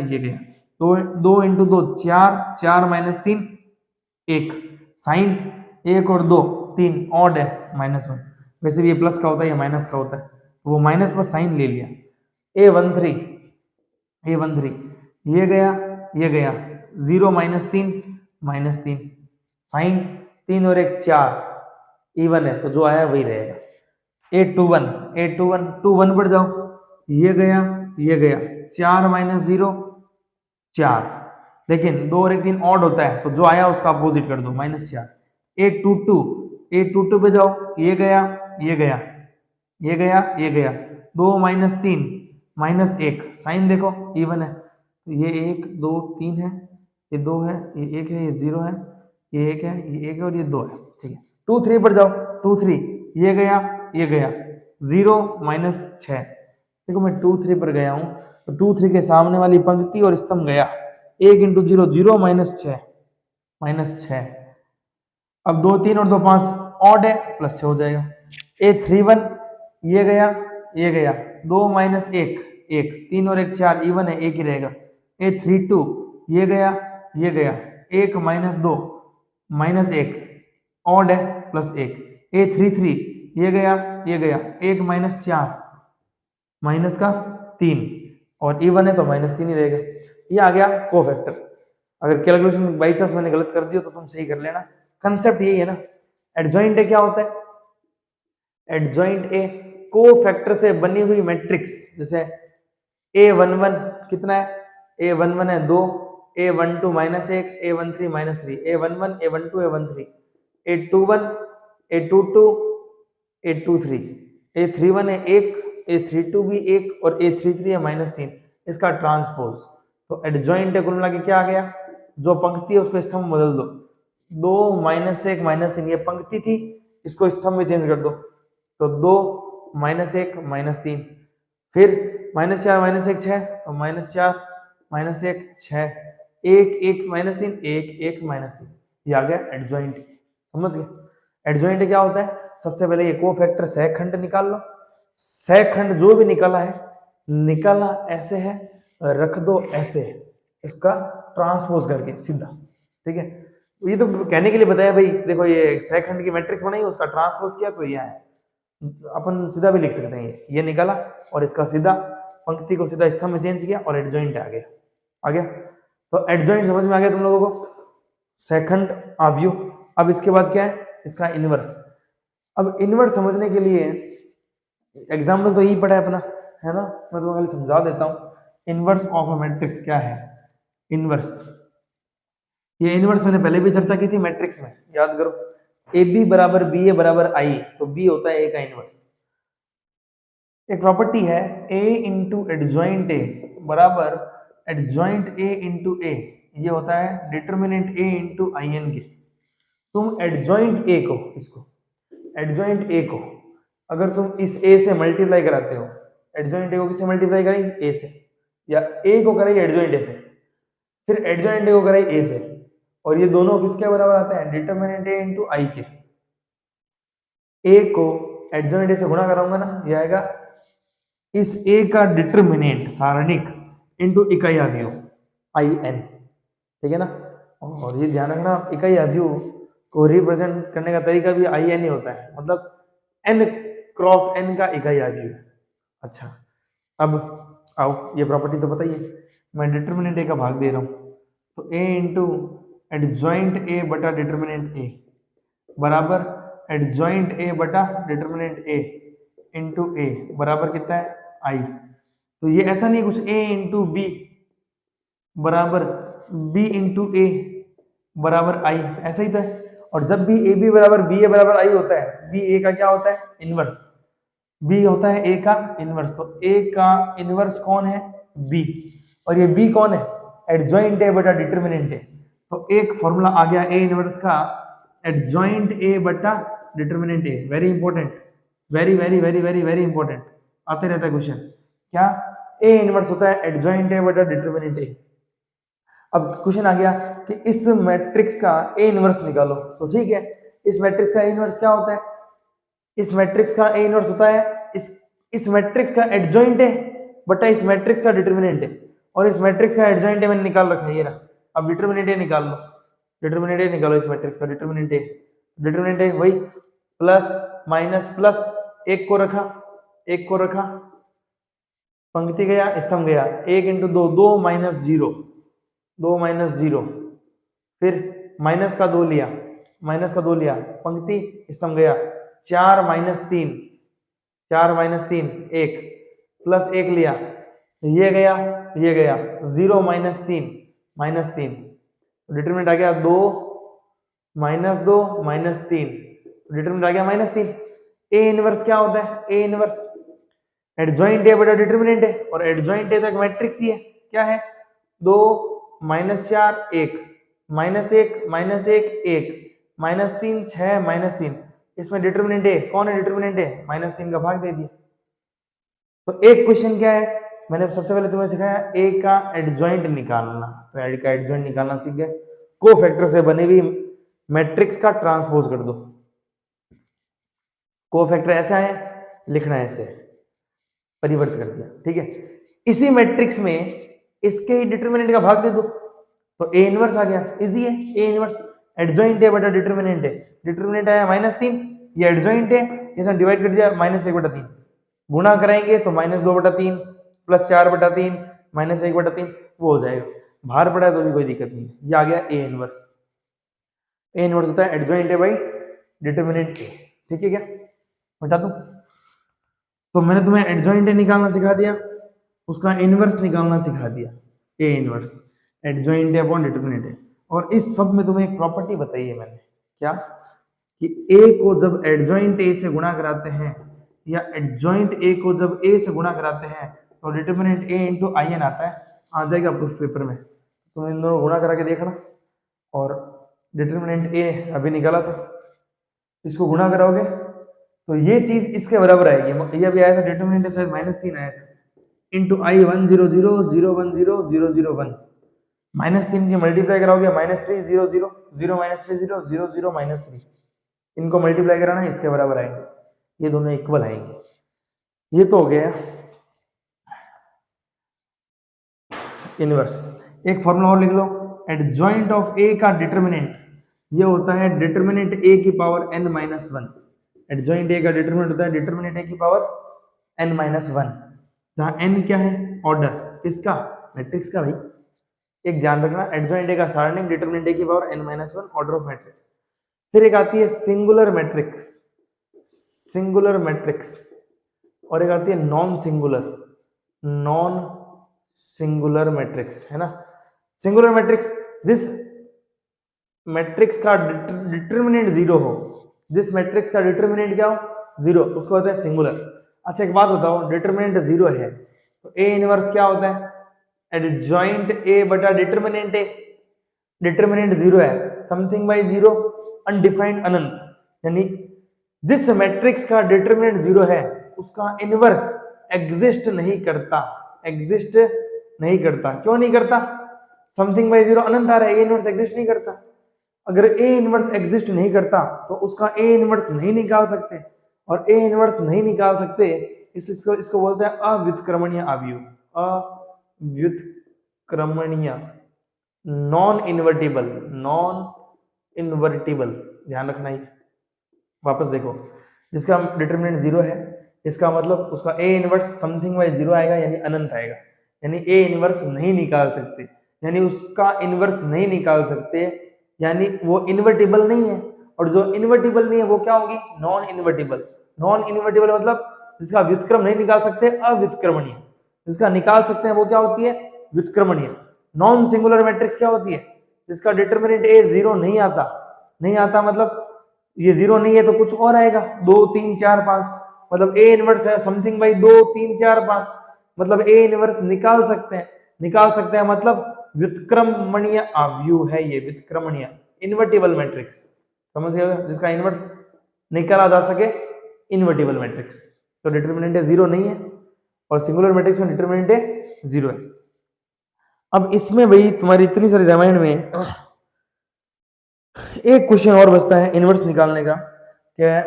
2 × 2 4 4 - 3 1, साइन 1 और 2 3 ऑड है -1, वैसे भी ये प्लस का होता है, ये माइनस का होता है, वो माइनस पर साइन ले लिया। A13 ये गया 0 - 3 -3, साइन 3 और 1 4 इवन है, तो जो आया वही रहेगा। A21 21 पर जाओ, ये गया 4 - 0 4, लेकिन 2 और 1 3 ऑड होता है, तो जो आया उसका अपोजिट कर दो -4। A22 पे जाओ, ये गया 2 - 3 -1, साइन देखो इवन है, तो ये 1 2 3 है, ये 2 है, ये 1 है, ये 0 है, ये 1 है, ये 1 है और ये 2 है, ठीक है। 2 3 पर जाओ, 2 3 ये गया 0 - 6, देखो मैं 2 3 पर गया हूं, तो 2 3 के सामने वाली पंक्ति और स्तंभ गया, 1 × 0 0 -6 अब 2 3 और 2 5 ऑड है, प्लस से हो जाएगा। A31 ये गया 2 - 1 1, 3 और 1 4 इवन है, एक ही रहेगा, A32 ये गया, ये गया, 1 माइनस 2 माइनस 1 ऑड है प्लस 1, A33 ये गया, ये गया, 1 माइनस 4 माइनस का 3 और इवन है तो माइनस 3 ही रहेगा। ये आ गया कोफैक्टर। अगर कैलकुलेशन बाई चांस मैंने गलत कर दिया तो तुम सही कर लेना। कंसेप्ट यही है ना। एडजॉइंट ए क्या होता है? एडजॉइंट ए कोफैक्टर से बनी हुई मैट्रिक्स, जैसे A11 कितना है? A11 है 2, A12 minus 1, A13 minus 3, A11, A12, A13, A21, A22, A23, A31 है 1, A32 भी 1 और A33 है माइनस 3, इसका ट्रांसपोज। तो एडजॉइंट कुल मिला के क्या आ गया? जो पंक्ति है उसको स्तंभ में बदल दो। 2 माइनस 1 माइनस 3 ये पंक्ति थी, इसको स्तंभ में चेंज कर दो। तो 2 माइनस 1 माइनस 3, फिर माइनस 4 माइनस 1 6, तो माइनस 4 माइनस 1 6, 1 1 माइनस 3 1 1 माइनस 3, ये आ गया एडजॉइंट। समझ गए? एडजॉइंट क्या होता है? सबसे पहले ये कोफैक्टर सहखंड निकाल लो। सहखंड जो भी निकाला है, निकाला ऐसे है, रख दो ऐसे है, इसका ट्रांसपोज करके सीधा। ठीक है, ये तो कहने के लिए बताया भाई, देखो ये सहखंड की मैट्रिक्स बनाई, उसका ट्रांसपोज किया तो ये है। अपन सीधा भी लिख सकते हैं, ये निकाला और इसका सीधा पंक्ति को सीधा स्तंभ में चेंज किया और एडजॉइंट आ गया। आ गया? तो एडजॉइंट समझ में आ गया तुम लोगों को, सेकंड अवयव। अब इसके बाद क्या है? इसका इनवर्स। अब इनवर्स समझने के लिए एग्जाम्पल तो यही पड़ा है अपना, है ना। मैं तुम्हें खाली समझा देता हूं इनवर्स ऑफ अ मैट्रिक्स क्या है। इनवर्स, ये इनवर्स मैंने पहले भी चर्चा की थी मैट्रिक्स में, याद करो। ए बी बराबर बी ए बराबर आई, तो बी होता है ए का इनवर्स। एक प्रॉपर्टी है ए इंटू एडजॉइंट ए बराबर एडजॉइंट ए इंटू ए, ये होता है determinant A into I n के। तुम एडजॉइंट ए को, इसको एडजॉइंट ए को अगर तुम इस ए से मल्टीप्लाई कराते हो, एडजॉइंट ए को किससे मल्टीप्लाई कराई? ए से, या ए को कराई एडजॉइंट ए से, फिर एडजॉइंट ए को कराई ए से, और ये दोनों किसके बराबर आते हैं? डिटर्मिनेंट ए इंटू आई के। ए को एडजॉइंट ए से गुणा कराऊंगा ना, ये आएगा इस ए का डिटर्मिनेंट सारणिक इंटू इकाई अवयव आई एन। ठीक है ना। और ये ध्यान रखना, इकाई अवयव को रिप्रेजेंट करने का तरीका भी आई एन ही होता है, मतलब एन क्रॉस एन का इकाई अवयव है। अच्छा, अब आओ, ये प्रॉपर्टी तो बताइए, मैं डिटर्मिनेंट ए का भाग दे रहा हूं, तो ए इंटू एडजॉइंट ए बटा डिटर्मिनेंट ए बराबर एडजॉइंट ए बटा डिटर्मिनेंट ए इंटू ए बराबर कितना है? आई। तो ये ऐसा नहीं कुछ ए इंटू बी बराबर बी इंटू ए बराबर आई, ऐसा ही तो है। और जब भी ए बी बराबर बी ए बराबर आई होता है, बी ए का क्या होता है? इनवर्स। बी होता है ए का इनवर्स, तो ए का इनवर्स कौन है? बी। और ये बी कौन है? एडजॉइंट ए बटा डिटर्मिनेंट ए। तो एक फॉर्मूला आ गया ए इनवर्स का, एडजॉइंट ए बटा determinant A. Very important, very very very very very important, आते रहता है क्वेश्चन। क्या? ए इनवर्स होता है एडजॉइंट ए बटा डिटर्मिनेंट ए। अब क्वेश्चन आ गया कि इस मैट्रिक्स का ए इनवर्स निकालो, तो ठीक है, इस मैट्रिक्स का ए इनवर्स क्या होता है? इस मैट्रिक्स का ए इनवर्स होता है इस मैट्रिक्स का एडजॉइंट है बटा इस मैट्रिक्स का डिटर्मिनेंट है, और इस मैट्रिक्स का एडजॉइंट है मैंने निकाल रखा है, ये रहा। अब डिटर्मिनेंट ए निकाल लो, डिटर्मिनेंट ए निकालो इस मैट्रिक्स का डिटर्मिनेंट ए। डिटर्मिनेंट ए वही प्लस माइनस प्लस, एक को रखा, एक को रखा, पंक्ति गया स्तंभ गया, 1 इंटू 2 2 माइनस 0 2 माइनस 0, फिर माइनस का 2 लिया, माइनस का 2 लिया, पंक्ति स्तंभ गया, 4 माइनस 3 4 माइनस 3 1 प्लस 1 लिया, ये गया, ये गया, 0 माइनस 3 माइनस 3, डिटरमिनेंट आ गया 2 माइनस 2 माइनस 3, डिटरमिनेंट आ गया माइनस 3। ए इनवर्स क्या होता है? ए इनवर्स एडजॉइंट ए बटा डिटरमिनेंट है, और एडजॉइंट ए तक मैट्रिक्स ही है, क्या है? 2 minus 4 1 minus 1 minus 1 1 minus 3 6 minus 3, इसमें डिटरमिनेंट ए कौन है? डिटरमिनेंट ए माइनस 3 का भाग दे दिया। तो एक क्वेश्चन क्या है, मैंने सबसे पहले तुम्हें सिखाया ए का एडजॉइंट निकालना, तो ए का एडजॉइंट निकालना सीख गए। कोफैक्टर से बनी हुई मैट्रिक्स का ट्रांसपोज कर दो। कोफैक्टर ऐसा है, लिखना है ऐसे, परिवर्तित कर दिया, ठीक है। इसी मैट्रिक्स में इसके ही डिटर्मिनेंट का भाग दे दो तो ए इनवर्स आ गया, इजी है। ए इनवर्स एडजॉइंट है बटा डिटर्मिनेंट है, डिटर्मिनेंट आया -3, ये एडजॉइंट है, ये सब डिवाइड कर दिया -1/3, गुणा कराएंगे तो -2/3 प्लस 4/3 -1/3 वो हो जाएगा, बाहर पड़ा है तो भी कोई दिक्कत नहीं है। ये आ गया ए इनवर्स। ए इनवर्स होता है एडजॉइंट है बाई डिटर्मिनेंट ए, ठीक है क्या? बता दूं तो मैंने तुम्हें एडजॉइंट ए निकालना सिखा दिया, उसका इनवर्स निकालना सिखा दिया, A inverse adjoint upon determinant है। और इस सब में तुम्हें एक प्रॉपर्टी बताई है मैंने, क्या कि ए को जब एडजॉइंट ए से गुणा कराते हैं या एडजॉइंट ए को जब ए से गुणा कराते हैं तो determinant A into I n आता है, आ जाएगा प्रूफ पेपर में, तुम इन दोनों गुणा करा के देखना। और डिटर्मिनेंट ए अभी निकाला था, इसको गुणा कराओगे तो ये चीज इसके बराबर आएगी, ये अभी आया था डिटर्मिनेंट शायद -3 आया था, इंटू आई 1 0 0 0 1 0 0 0 1, -3 की मल्टीप्लाई कराओगे -3 0 0 0 -3 0 0 0 -3, इनको मल्टीप्लाई कराना इसके बराबर आएंगे, ये दोनों इक्वल आएंगे। ये तो हो गया इनवर्स। एक फॉर्मूला और लिख लो, एडजॉइंट ऑफ ए का डिटर्मिनेंट ये होता है डिटर्मिनेंट ए की पावर n-1, एडजॉइंट ए का डिटर्मिनेंट होता है डिटर्मिनेंट ए की पावर n-1, जहां n क्या है, ऑर्डर किसका, मैट्रिक्स का। भाई एक ध्यान रखना, एडजॉइंट ए का सारणिक डिटर्मिनेंट ए की power n-1 order of matrix. फिर एक आती है सिंगुलर मैट्रिक्स, सिंगुलर मैट्रिक्स, और एक आती है non singular, non singular matrix, है ना। सिंगुलर मैट्रिक्स जिस मैट्रिक्स का डिटर्मिनेंट 0 हो, जिस मैट्रिक्स का डिटर्मिनेंट क्या हो 0, उसको होता है सिंगुलर। अच्छा एक बात बताओ, डिटर्मिनेंट 0 है तो ए इनवर्स क्या होता है, एडजॉइंट ए बटा डिटर्मिनेंट ए, डिटर्मिनेंट 0 है, समथिंग बाय 0 अनडिफाइंड अनंत, यानी जिस मैट्रिक्स का डिटर्मिनेंट 0 है उसका इनवर्स एग्जिस्ट नहीं करता, एग्जिस्ट नहीं करता। क्यों नहीं करता, समथिंग बाय 0 अनंत आ रहा है, ए इनवर्स एग्जिस्ट नहीं करता। अगर ए इनवर्स एग्जिस्ट नहीं करता तो उसका ए इनवर्स नहीं निकाल सकते, और ए इनवर्स नहीं निकाल सकते इसको बोलते हैं अव्युत्क्रमणीय अवयव, अव्युत्क्रमणीय, नॉन इन्वर्टिबल, नॉन इन्वर्टिबल, ध्यान रखना ही। वापस देखो, जिसका डिटर्मिनेंट 0 है इसका मतलब उसका ए इनवर्स समथिंग बाय 0 आएगा, यानी अनंत आएगा, यानी ए इनवर्स नहीं निकाल सकते, यानी उसका इनवर्स नहीं निकाल सकते, यानी वो इन्वर्टिबल नहीं है। और जो इन्वर्टिबल नहीं है वो क्या होगी, नॉन इन्वर्टिबल। नॉन इन्वर्टिबल मतलब जिसका व्युत्क्रम नहीं निकाल सकते, अव्युत्क्रमणीय। जिसका निकाल सकते हैं वो क्या होती है, व्युत्क्रमणीय। नॉन सिंगुलर मैट्रिक्स क्या होती है, जिसका डिटर्मिनेंट ए 0 नहीं आता, नहीं आता मतलब ये 0 नहीं है तो कुछ और आएगा, 2 3 4 5, मतलब ए इनवर्स है समथिंग बाई 2 3 4 5, मतलब ए इनवर्स निकाल सकते हैं, निकाल सकते हैं मतलब व्युत्क्रमणीय अवयव है ये, व्युत्क्रमणीय इन्वर्टिबल मैट्रिक्स, समझ गए, जिसका इनवर्स निकाला जा सके, इन्वर्टिबल मैट्रिक्स। तो डिटर्मिनेंट 0 नहीं है और सिंगुलर मैट्रिक्स में डिटर्मिनेंट 0 है। अब इसमें भाई तुम्हारी इतनी सारी रामायण में एक क्वेश्चन और बचता है इनवर्स निकालने का, क्या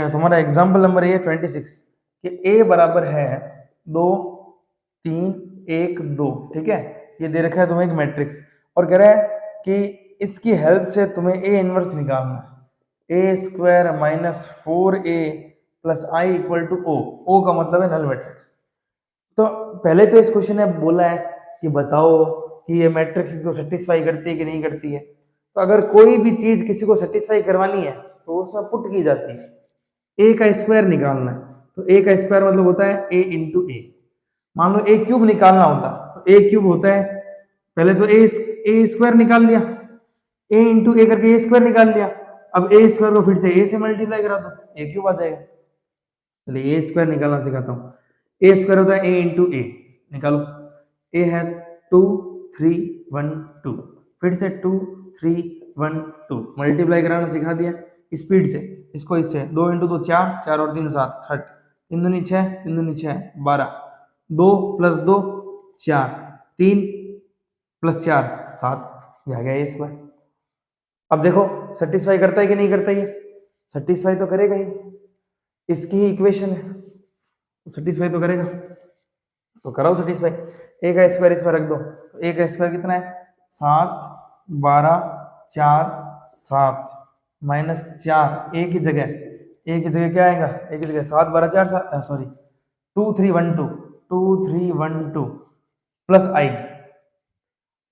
तुम्हारा एग्जाम्पल नंबर है 26 कि a बराबर है 2 3 1 2, ठीक है, ये दे रखा है तुम्हें एक मैट्रिक्स, और कह रहा है कि इसकी हेल्प से तुम्हें a इनवर्स निकालना है, a square -4a plus i equal to o का मतलब है नल मैट्रिक्स। तो पहले तो इस क्वेश्चन ने बोला है कि बताओ कि ये मैट्रिक्स इसको सेटिस्फाई करती है कि नहीं करती है। तो अगर कोई भी चीज किसी को सेटिस्फाई करवानी है तो उसमें पुट की जाती है, a का स्क्वायर निकालना है, तो a का स्क्वायर मतलब होता है a इंटू ए। मान लो a क्यूब निकालना होता तो a क्यूब होता है, पहले तो a स्क्वायर निकाल लिया, a इंटू ए करके a स्क्वायर निकाल लिया, अब a स्क्वायर को फिर से a से मल्टीप्लाई करा दो, a क्यूब आ जाएगा। चलिए a स्क्वायर निकालना सिखाता हूँ, a स्क्वायर होता है a इंटू ए, निकालो, a है 2 3 1 2, फिर से 2 3 1 2, मल्टीप्लाई कराना सिखा दिया स्पीड से, इसको इससे 2 इंटू 2 4, 4 और 3 7, खट 3 दूनी 6, 3 दूनी 6 12, 2 प्लस 2 4, 3 प्लस 4 7, ये आ गया ये स्क्वायर। अब देखो सेटिस्फाई करता है कि नहीं करता, ये सेटिस्फाई तो करेगा ही, इसकी ही इक्वेशन है, सेटिस्फाई तो करेगा, तो कराओ सेटिस्फाई। ए का स्क्वायर इसमें रख दो, तो ए का स्क्वायर कितना है 7, 12, 4, 7 माइनस 4, ए की जगह क्या आएगा, ए की जगह 7, 12, 4, 7 सॉरी 2, 3, 1, 2 2, 3, 1, 2 प्लस आई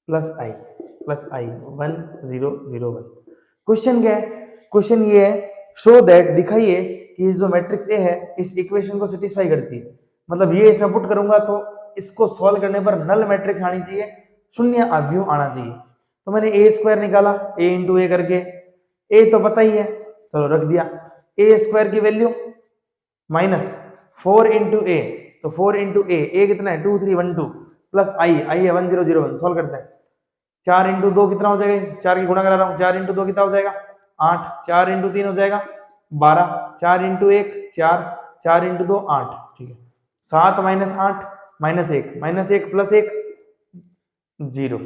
1, 0, 0, 1। क्वेश्चन क्या है, क्वेश्चन ये है शो दैट, दिखाइए कि जो मैट्रिक्स ए है इस इक्वेशन को सेटिस्फाई करती है। मतलब ये इसमें पुट करूंगा तो इसको सॉल्व करने पर नल मैट्रिक्स आनी चाहिए, शून्य अवयव आना चाहिए। तो मैंने ए स्क्वायर निकाला ए इंटू ए करके, ए तो पता ही है, चलो रख दिया। ए स्क्वायर की वैल्यू माइनस 4 इंटू ए, तो 4 इंटू ए कितना है 2, 3, 1, 2 प्लस आई है 1, 0, 0, 1। सॉल्व करते हैं, 4 इंटू 2 कितना हो जाएगा, 4 की गुणा करा रहा हूँ, 4 इंटू 2 कितना हो जाएगा 8, 4 इंटू 3 हो जाएगा 12, 4 इंटू 1 4, 4 इंटू 2 8, ठीक है। 7 minus 8 minus 1 plus 1 0,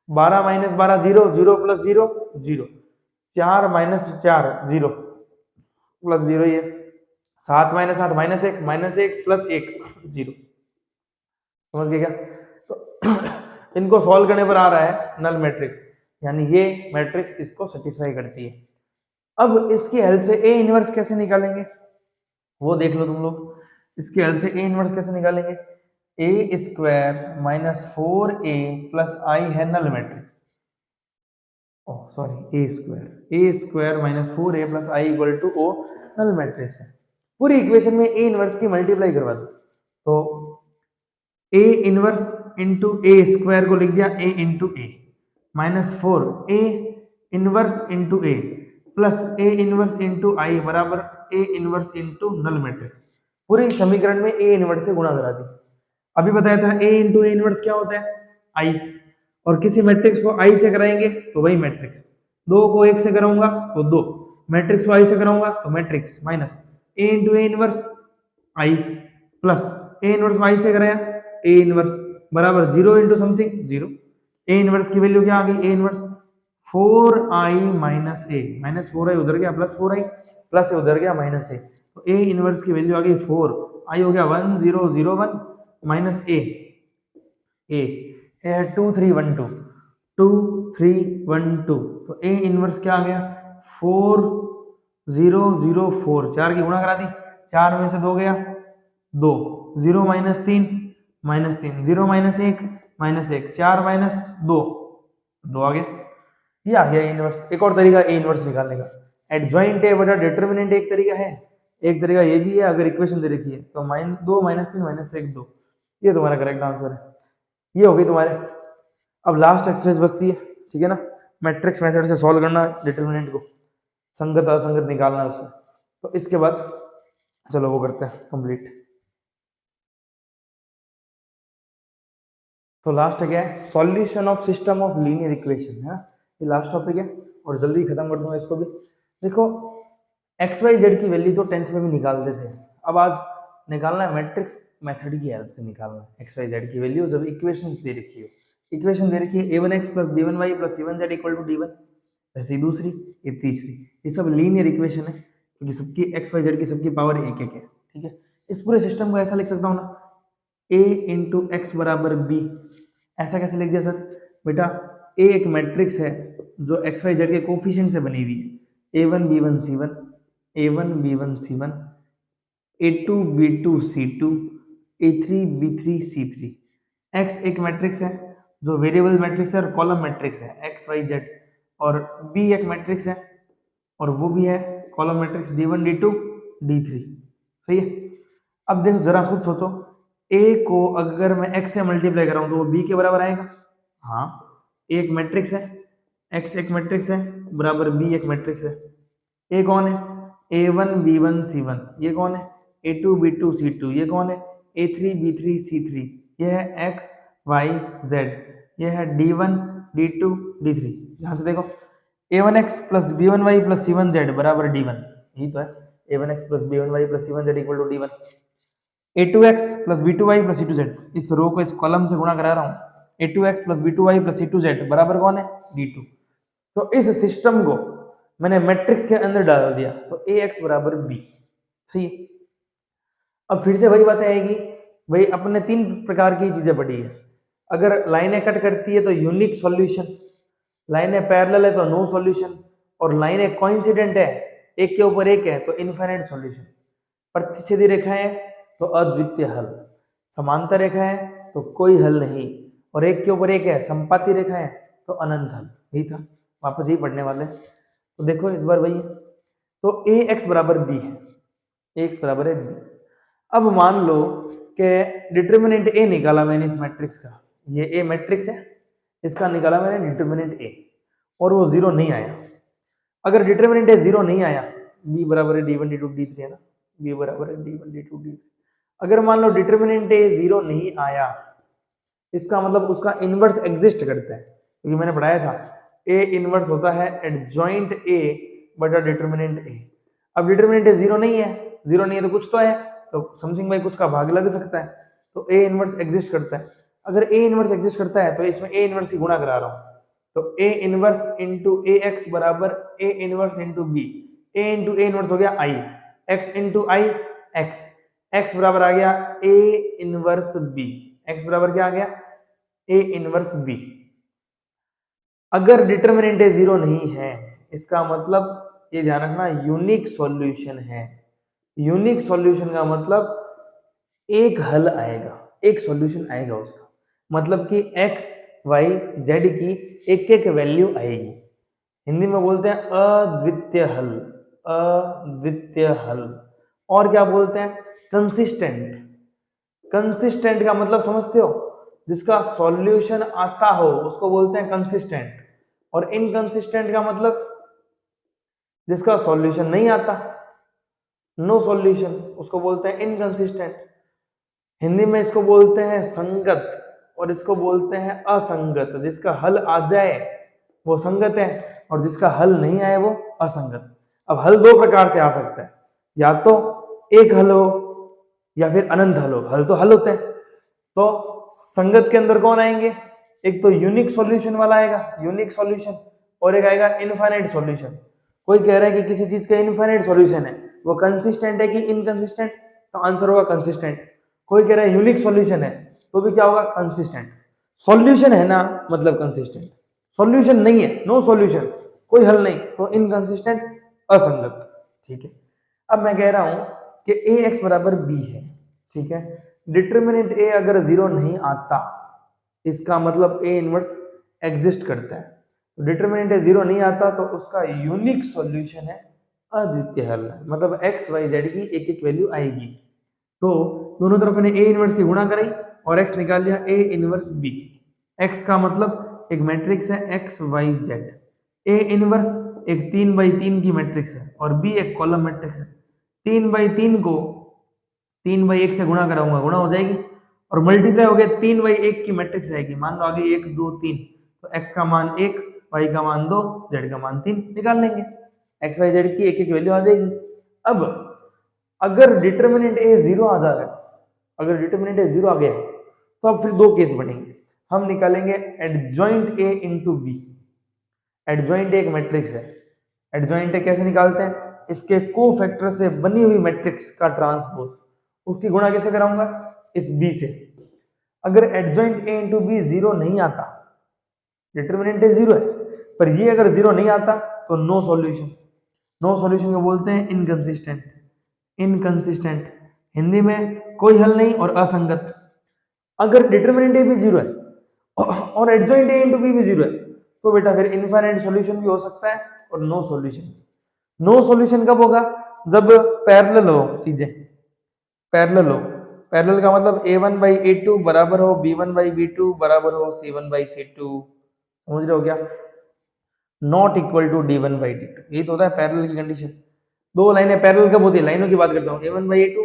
12 minus 12 0, 0 plus 0 0, 4 minus 4 0 plus 0, ये 7 माइनस 8 माइनस 1 प्लस 1 0। समझ गए क्या? तो इनको सॉल्व करने पर आ रहा है नल मैट्रिक्स, यानी ये मैट्रिक्स इसको सेटिस्फाई करती है। अब इसकी हेल्प से ए इनवर्स कैसे निकालेंगे वो देख लो तुम लोग। इसकी हेल्प से ए इनवर्स कैसे निकालेंगे, A square minus 4a plus I है null matrix, sorry A square minus 4a plus I equal to O null matrix है। पूरी इक्वेशन में ए इनवर्स की मल्टीप्लाई करवा दो, तो A inverse into A square को लिख दिया A into A minus 4 A inverse into A plus A inverse into I बराबर A inverse into null matrix. पूरे समीकरण में ए इनवर्स से गुणा करा दी। अभी बताया था ए इंटू ए इनवर्स क्या होता है आई, और किसी मैट्रिक्स को आई से कराएंगे तो वही मैट्रिक्स, 2 को 1 से कराऊंगा तो 2, मैट्रिक्स को आई से कराऊंगा तो matrix, minus A into A inverse I plus A inverse आई से कराया ए इनवर्स बराबर 0 इंटू समथिंग 0। ए इनवर्स की वैल्यू क्या आ गई, A inverse 4i minus A, minus 4i उधर गया प्लस 4i, प्लस उधर गया माइनस ए, तो ए इनवर्स की वैल्यू आ गई 4, आई हो गया 1, 0, 0, 1 माइनस ए है 2, 3, 1, 2 2, 3, 1, 2, तो ए इनवर्स क्या आ गया 4, 0, 0, 4, 4 की गुणा करा दी, 4 में से 2 गया 2, 0 माइनस 3 0 माइनस 1 4 माइनस 2 2 आ गया, ये आ गया ए इनवर्स। एक और तरीका ए इनवर्स निकालने का, एडजॉइंट ए बटा डिटरमिनेंट एक तरीका है, एक तरीका ये भी है, अगर इक्वेशन दे रखी है तो -2 -3 -1 2, ये तुम्हारा करेक्ट आंसर है। ये हो गई तुम्हारे। अब लास्ट एक्सरसाइज बचती है, ठीक है ना, मैट्रिक्स मेथड से सॉल्व करना डिटरमिनेंट को, संगत असंगत निकालना उसमें, तो इसके बाद चलो वो करते हैं कंप्लीट। तो लास्ट क्या है, solution of system of linear equation है, ये लास्ट टॉपिक है और जल्दी खत्म कर दूंगा इसको भी। देखो एक्स वाई जेड की वैल्यू तो 10th में भी निकालते थे, अब आज निकालना है मैट्रिक्स मेथड की हेल्प से निकालना है एक्स वाई जेड की वैल्यू जब इक्वेशंस दे रखी हो। इक्वेशन दे रखी है a1x plus b1y plus c1z equal to d1, वैसे ही दूसरी, ये तीसरी, ये सब लीनियर इक्वेशन है क्योंकि सबकी एक्स वाई जेड की सबकी पावर एक एक है, ठीक है। इस पूरे सिस्टम को ऐसा लिख सकता हूँ ना, a इंटू एक्स बराबर b, ऐसा कैसे लिख दिया सर, बेटा a एक मैट्रिक्स है जो एक्स वाई जेड के कोफिशिएंट से बनी हुई है, a1 b1 c1 a1 b1 c1 a2 b2 c2 a3 b3 c3। x एक मैट्रिक्स है जो वेरिएबल मैट्रिक्स है और कॉलम मैट्रिक्स है एक्स वाई जेड, और b एक मैट्रिक्स है और वो भी है column matrix d1 d2 d3, सही है। अब देखो जरा खुद सोचो, a को अगर मैं x से मल्टीप्लाई कराऊं तो वो b के बराबर आएगा, हाँ, a एक मैट्रिक्स है, x एक मैट्रिक्स है बराबर b एक मैट्रिक्स है। a कौन है, a1 b1 c1, ये कौन है, a2 b2 c2, ये कौन है, a3 b3 c3, ये है x y z, ये है d1 d2 d3। ध्यान से देखो, a1x plus b1y plus c1z बराबर d1, यही तो है, a1x plus b1y plus c1z equal to d1, a2x plus b2y plus c2z, इस रो को इस कॉलम से गुणा करा रहा हूँ, a2x plus b2y plus c2z बराबर कौन है, d2। तो इस सिस्टम को मैंने मैट्रिक्स के अंदर डाल दिया तो ax बराबर b, सही है। अब फिर से वही बात आएगी, भाई अपने 3 प्रकार की चीजें पढ़ी है, अगर लाइनें कट करती है तो यूनिक सॉल्यूशन, लाइनें पैरेलल है तो नो सॉल्यूशन, और लाइनें कोइंसिडेंट है, एक के ऊपर एक है, तो इनफाइनाइट सॉल्यूशन। प्रतिच्छेदी रेखा है तो अद्वितीय हल, समांतर रेखा है तो कोई हल नहीं, और एक के ऊपर एक है, संपाती रेखा है तो अनंत हल। यही था, वापस यही पढ़ने वाले। तो देखो इस बार वही, तो ए एक्स बराबर बी है, ए एक्स बराबर है बी। अब मान लो कि डिटर्मिनेंट ए निकाला मैंने इस मैट्रिक्स का, ये ए मैट्रिक्स है, इसका निकाला मैंने डिटर्मिनेंट ए, और वो जीरो नहीं आया। अगर डिटर्मिनेंट ए जीरो नहीं आया, बी बराबर है डी1 डी2 डी3 है ना, बी बराबर है डी1 डी2 डी3। अगर मान लो डिटर्मिनेंट ए जीरो नहीं आया, इसका मतलब उसका इनवर्स एग्जिस्ट करता है, क्योंकि मैंने पढ़ाया था ए इनवर्स होता है एडजॉइंट ए बटा डिटर्मिनेंट ए। अब डिटर्मिनेंट ए जीरो नहीं है, जीरो नहीं है तो कुछ तो है, तो समथिंग बाई कुछ का भाग लग सकता है, तो ए इनवर्स एग्जिस्ट करता है। अगर ए इनवर्स एग्जिस्ट करता है तो इसमें ए इनवर्स की गुणा करा रहा हूं, तो A inverse into A X बराबर A inverse into B, A into A inverse हो गया I, X into I X, X बराबर आ गया ए इनवर्स बी, एक्स बराबर क्या आ गया ए इनवर्स बी। अगर डिटर्मिनेंट ए जीरो नहीं है, इसका मतलब ये ध्यान रखना यूनिक सॉल्यूशन है। यूनिक सॉल्यूशन का मतलब एक हल आएगा, एक सॉल्यूशन आएगा उसका, मतलब कि एक्स वाई जेड की एक एक वैल्यू आएगी। हिंदी में बोलते हैं अद्वितीय हल, अद्वितीय हल। और क्या बोलते हैं कंसिस्टेंट, कंसिस्टेंट का मतलब समझते हो, जिसका सॉल्यूशन आता हो उसको बोलते हैं कंसिस्टेंट, और इनकंसिस्टेंट का मतलब जिसका सॉल्यूशन नहीं आता, नो सॉल्यूशन, उसको बोलते हैं इनकंसिस्टेंट। हिंदी में इसको बोलते हैं संगत और इसको बोलते हैं असंगत। जिसका हल आ जाए वो संगत है और जिसका हल नहीं आए वो असंगत। अब हल दो प्रकार से आ सकता है, या तो एक हल हो या फिर अनंत हल हो। हल तो हल होते हैं, तो संगत के अंदर कौन आएंगे, एक तो यूनिक सॉल्यूशन वाला आएगा, यूनिक सॉल्यूशन, और एक आएगा इनफाइनाइट सॉल्यूशन। कोई कह रहा है कि किसी चीज का इनफाइनाइट सॉल्यूशन है, वो कंसिस्टेंट है कि इनकंसिस्टेंट, तो आंसर होगा कंसिस्टेंट। कोई कह रहा है यूनिक सॉल्यूशन है, तो भी क्या होगा कंसिस्टेंट। सॉल्यूशन है ना मतलब कंसिस्टेंट, सॉल्यूशन नहीं है नो सॉल्यूशन, कोई हल नहीं, तो इनकंसिस्टेंट असंगत। ठीक है, अब मैं कह रहा हूं कि ए एक्स बराबर बी है, ठीक है, डिटर्मिनेंट ए अगर जीरो नहीं आता, इसका मतलब ए इनवर्स एग्जिस्ट करता है। तो डिटर्मिनेंट ए जीरो नहीं आता तो उसका यूनिक सॉल्यूशन है अद्वितीय हल है, मतलब एक्स वाई जेड की एक एक वैल्यू आएगी। तो दोनों तरफ मैंने ए इनवर्स की गुणा करी और एक्स निकाल लिया ए इनवर्स बी। एक्स का मतलब एक मैट्रिक्स है x y z, A inverse एक 3x3 की मैट्रिक्स है और बी एक कॉलम मैट्रिक्स है। 3x3 को 3x1 से गुणा कराऊंगा, गुणा हो जाएगी, और मल्टीप्लाई हो गया 3x1 की मैट्रिक्स आएगी। मान लो आगे 1 2 3, तो x का मान 1, y का मान 2, z का मान 3 निकाल लेंगे, x y z की एक एक वैल्यू आ जाएगी। अब अगर डिटर्मिनेंट ए जीरो आ जा रहा है, अगर डिटर्मिनेंट ए जीरो आ गया है, तो अब फिर दो केस बढ़ेंगे। हम निकालेंगे adjoint A into B. Adjoint एक मैट्रिक्स है, एडजॉइंट ए कैसे निकालते हैं, इसके कोफैक्टर से बनी हुई मैट्रिक्स का ट्रांसपोज, उसकी गुणा कैसे कराऊंगा, इस बी से। अगर adjoint A into B zero नहीं आता, डिटर्मिनेंट ए जीरो है पर ये अगर जीरो नहीं आता तो नो सॉल्यूशन। नो सॉल्यूशन को बोलते हैं इनकंसिस्टेंट, इनकंसिस्टेंट हिंदी में कोई हल नहीं और असंगत। अगर डिटर्मिनेंट ए भी जीरो है और एडजॉइंट ए इंटू बी भी जीरो है, तो बेटा फिर इनफाइनाइट सॉल्यूशन भी हो सकता है और नो सॉल्यूशन। नो सॉल्यूशन कब होगा, जब पैरेलल हो चीजें, पैरेलल हो। पैरेलल का मतलब a1/a2 बराबर हो b1/b2 बराबर हो c1/c2, समझ रहे हो क्या, नॉट इक्वल टू d1/d2, यही तो होता है पैरेलल की कंडीशन। दो लाइनें पैरेलल कब होती है, लाइनों की बात करता हूँ, a1/a2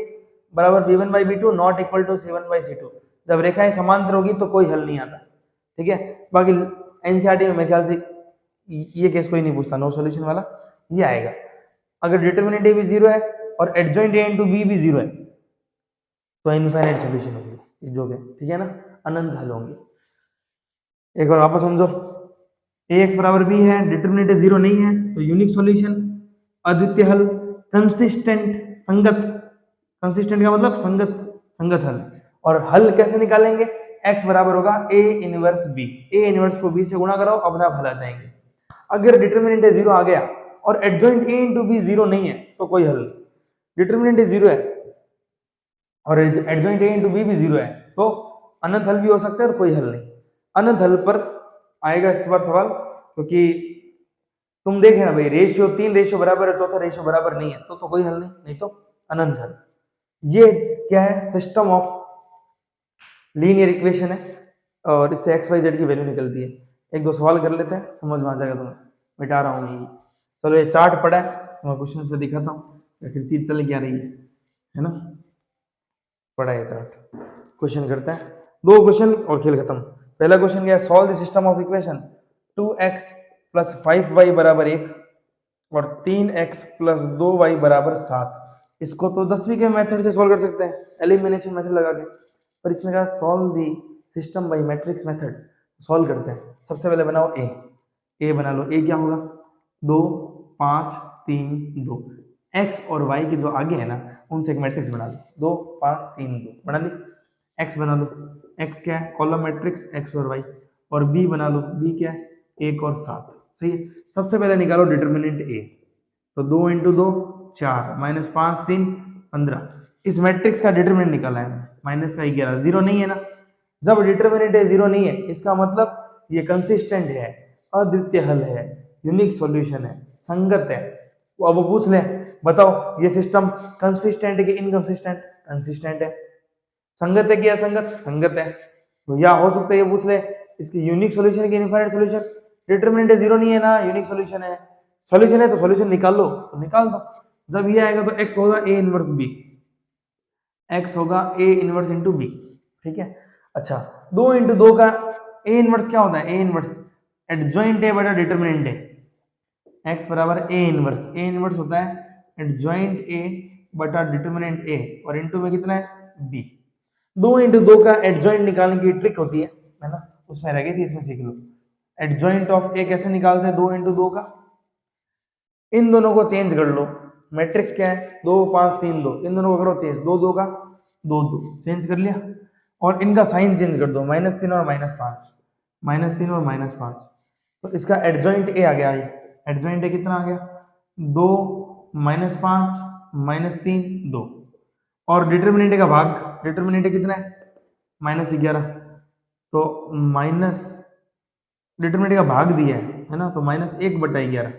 बराबर b1/b2 not equal to c1/c2। जब रेखाएं समांतर होगी तो कोई हल नहीं आता, ठीक है। बाकी एनसीईआरटी में मेरे ख्याल से ये केस कोई नहीं पूछता, नो सॉल्यूशन वाला ये आएगा। अगर डिटर्मिनेंट ए भी जीरो है और एडजॉइंट ए इंटू बी भी जीरो है, तो इनफाइनाइट सॉल्यूशन होंगे जो भी, ठीक है ना, अनंत हल होंगे। एक बार वापस समझो, ए एक्स बराबर बी है, डिटर्मिनेंट जीरो नहीं है, तो यूनिक सॉल्यूशन, अद्वितीय हल, कंसिस्टेंट संगत, कंसिस्टेंट का मतलब संगत, संगत हल। और हल कैसे निकालेंगे, x बराबर होगा a inverse b, a inverse को b से गुणा करो, अपना भला जाएंगे। अगर डिटरमिनेंट ए 0 आ गया और एडजॉइंट a इंटू बी 0 नहीं है तो कोई हल नहीं। डिटरमिनेंट ए 0 है और एडजॉइंट a इंटू बी भी 0 है तो अनंत हल भी हो सकता है और कोई हल नहीं। अनंत हल पर आएगा इस बार सवाल, क्योंकि तुम देख ना भाई, रेशियो 3 रेशियो बराबर है, चौथा रेशियो बराबर नहीं है तो कोई हल नहीं, नहीं तो अनंत हल। ये क्या है, सिस्टम ऑफ लीनियर इक्वेशन है और इससे एक्स वाई जेड की वैल्यू निकलती है। एक दो सवाल कर लेते हैं, समझ में आ जाएगा तुम्हें, मिटा रहा हूँ ये। चलो ये चार्ट पड़ा है, मैं क्वेश्चन पे दिखाता हूँ आखिर चीज चल क्या रही है ना। पड़ा है चार्ट, क्वेश्चन करते हैं, 2 क्वेश्चन और खेल खत्म। पहला क्वेश्चन क्या है, solve the system of equation 2x plus 5y बराबर 1 और 3x प्लस 2y बराबर 7। इसको तो 10वीं के मेथड से सॉल्व कर सकते हैं, एलिमिनेशन मेथड लगा के, पर इसमें क्या solve the system by matrix method. Solve करते हैं, सबसे पहले बनाओ ए बना लो। ए क्या होगा, 2 5 3 2। एक्स और वाई के जो आगे है ना उनसे एक मैट्रिक्स बना लो, 2 5 3 2 बना ली। एक्स बना लो, एक्स क्या है, कॉलम मैट्रिक्स एक्स और वाई। और बी बना लो, बी क्या है, 1 और 7। सही है। सबसे पहले निकालो डिटरमिनेंट ए, तो 2 इंटू 2 4 माइनस 5 3 15। इस मैट्रिक्स का डिटरमिनेंट निकाला है माइनस का 11, 0 नहीं है ना। जब डिटरमिनेंट ए 0 नहीं है इसका मतलब ये कंसिस्टेंट है, अद्वितीय हल है, यूनिक सॉल्यूशन है, संगत है। अब वो पूछ ले, बताओ ये सिस्टम कंसिस्टेंट है कि इनकंसिस्टेंट? कंसिस्टेंट है। संगत है कि असंगत? संगत है। तो या हो सकता है ये पूछ ले इसकी यूनिक सॉल्यूशन है कि इनफाइनाइट सॉल्यूशन? डिटरमिनेंट 0 नहीं है ना, यूनिक सॉल्यूशन है। सॉल्यूशन है तो सॉल्यूशन निकाल लो, तो निकाल दो। जब ये आएगा तो x होगा a इनवर्स b, x होगा a इनवर्स इंटू बी। ठीक है। अच्छा, 2 इंटू 2 का a इनवर्स क्या होता है, a इनवर्स एडजॉइंट ए बटा डिटरमिनेंट ए। x बराबर a इनवर्स होता है एडजॉइंट a बटा डिटरमिनेंट a और इंटू में कितना है b। 2 इंटू 2 का एडजॉइंट निकालने की ट्रिक होती है ना, उसमें रह गई थी, इसमें सीख लो। एडजॉइंट ऑफ ए कैसे निकालते हैं, 2 इंटू 2 का, इन दोनों को चेंज कर लो। मैट्रिक्स क्या है, 2 5 3 2, इन दोनों को करो चेंज, 2 2 का 2 2 चेंज कर लिया और इनका साइन चेंज कर दो, -3 और -5, -3 और -5। तो इसका एडजॉइंट ए आ गया, एडजॉइंट ए कितना आ गया, 2 -5 -3 2। और डिटरमिनेंट का भाग, डिटरमिनेंट कितना है -11, तो माइनस डिटरमिनेंट का भाग दिया है ना, तो -1/11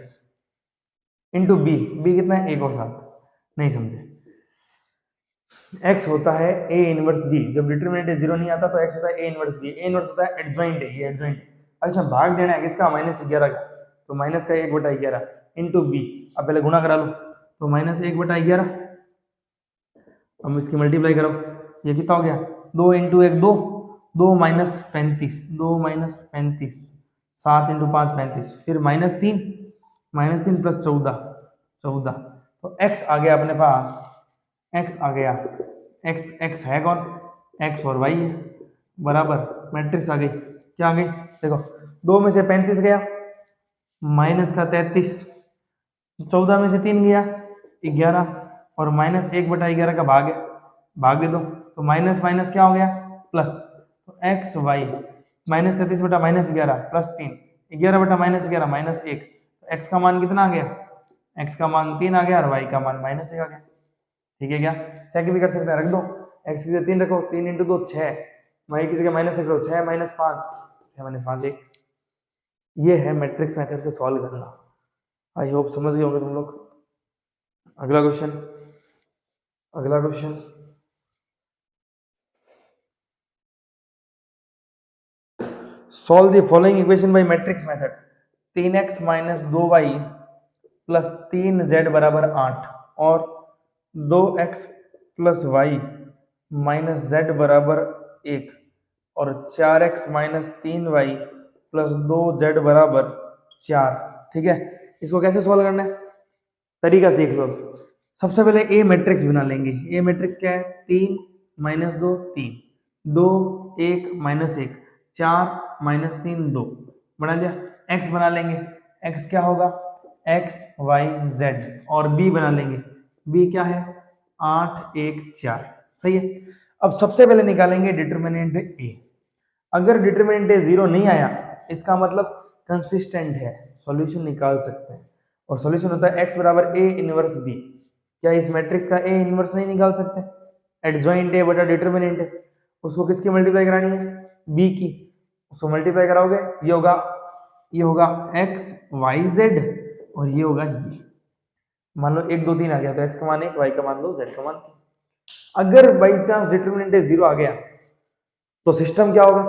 इंटू बी, बी कितना है 1 और 7। नहीं समझे, x होता है a इनवर्स b, जब डिटरमिनेंट 0 नहीं आता तो x होता है a inverse b, a inverse होता है एडजॉइंट a, ये एडजॉइंट। अच्छा, भाग देना है किसका, -11 का, तो माइनस का 1/11 इंटू बी। अब पहले गुणा करा लो, तो -1/11, अब इसकी मल्टीप्लाई करो, ये कितना हो गया, 2 इंटू 1 2, 2 -35, 2 -35, 7 इंटू 5 35, फिर -3 प्लस 14, तो x आ गया अपने पास, x आ गया, x है कौन, x और y है, बराबर मैट्रिक्स आ गई, क्या आ गई देखो, 2 में से 35 गया, माइनस का 33, 14 में से 3 गया 11 और -1/11 का भाग है, भाग दे दो, तो माइनस माइनस क्या हो गया प्लस, तो एक्स वाई -33 बटा -11 प्लस 3, 11 बटा -11 -1, तो एक्स का मान कितना आ गया, एक्स का मान 3 आ गया और वाई का मान -1 आ गया। ठीक है क्या, चेक भी कर सकते हैं, रख दो, एक्स की जगह 3 रखो, 3 इंटू 2 6, वाई की जगह -1 रखो, 6 - 5, 6 - 5 1। ये है मैट्रिक्स मेथड से सॉल्व करना। आई होप समझ गए होंगे तुम लोग। अगला question, solve the following equation by matrix method, 3x minus 2y plus 3z बराबर 8 और 2x plus Y minus z बराबर 1 और 4x minus 3y plus 2z बराबर 4। ठीक है, इसको कैसे सॉल्व करना है, तरीका देख लो। सबसे पहले ए मैट्रिक्स बना लेंगे। ए मैट्रिक्स क्या है, 3 - 2 3, 2 1 -1, 4 -3 2, बना लिया। एक्स बना लेंगे, एक्स क्या होगा, एक्स वाई जेड, और बी बना लेंगे, बी क्या है 8 1 4। सही है। अब सबसे पहले निकालेंगे डिटरमिनेंट ए, अगर डिटरमिनेंट ए 0 नहीं आया इसका मतलब कंसिस्टेंट है, सॉल्यूशन निकाल सकते हैं। और सॉल्यूशन होता है x बराबर a इनवर्स b। क्या इस मैट्रिक्स का a इनवर्स नहीं निकाल सकते? एडजॉइंट ए बटा डिटरमिनेंट है, उसको किसकी मल्टीप्लाई करानी है? b की। उसको मल्टीप्लाई कराओगे ये होगा x y z और ये होगा ये। मान लो 1 2 3 आ गया तो x का मान 1, y का मान 2, z का मान 3। अगर बाई चांस डिटरमिनेंट 0 आ गया तो सिस्टम क्या होगा?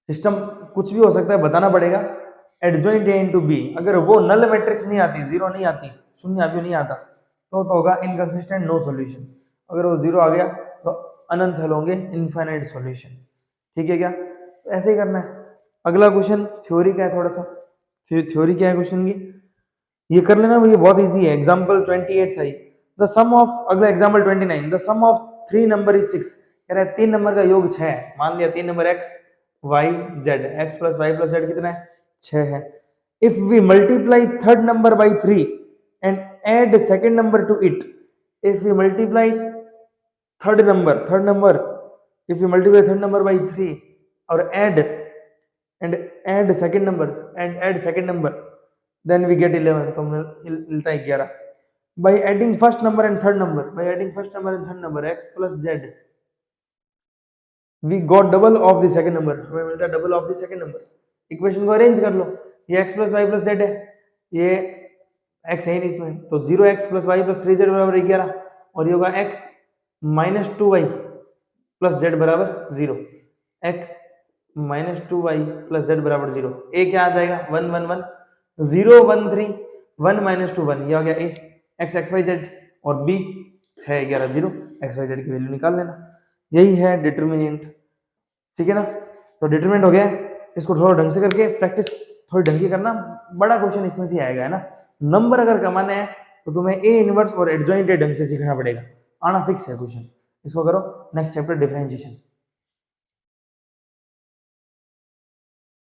सिस्टम कुछ भी हो सकता है, बताना पड़ेगा। एडजॉइंट ए इंटू बी, अगर वो नल मैट्रिक्स नहीं आती, 0 नहीं आती, शून्य अभी नहीं आता, तो होगा इनकंसिस्टेंट, नो सॉल्यूशन। अगर वो 0 आ गया तो अनंत हल होंगे, इनफाइनाइट सॉल्यूशन। ठीक है क्या? तो ऐसे ही करना है। अगला क्वेश्चन थ्योरी का है, थोड़ा सा थ्योरी क्या है क्वेश्चन की, ये कर लेना, ये बहुत इजी है। एग्जांपल 28 था ये। द सम ऑफ, अगला example 29, the sum of 3 number is 6। कह रहा है 3 नंबर का योग 6 है। मान लिया 3 number x y z, x प्लस y प्लस z कितना है? 6 है। If we multiply third number by 3 and add second number to it, if we multiply third number if you multiply third number by 3 और add second number then we get 11, तो मिलता है 11। by adding first number and third number x plus z we got double of the second number, हमें मिलता है double of the second number। Equation को arrange कर लो, ये x plus y plus z है, ये x है नहीं इसमें, तो 0x plus y plus 3z बराबर 11 और ये होगा x minus 2y plus Z बराबर 0, x minus 2y plus Z बराबर 0। ए क्या आ जाएगा? 1 1 1 0 1 3 1 माइनस 2 1, ये आ गया ए। x x y z और b 6 11 0, x y z की वैल्यू निकाल लेना। यही है डिटरमिनेंट। ठीक है ना? तो डिटरमिनेंट हो गया। इसको थोड़ा ढंग से करके प्रैक्टिस थोड़ी ढंग की करना, बड़ा क्वेश्चन इसमें से आएगा, है ना। नंबर अगर कमाना है तो तुम्हें ए इनवर्स और एडजॉइंट ढंग से सीखना पड़ेगा, आना फिक्स है क्वेश्चन। इसको करो। Next chapter differentiation.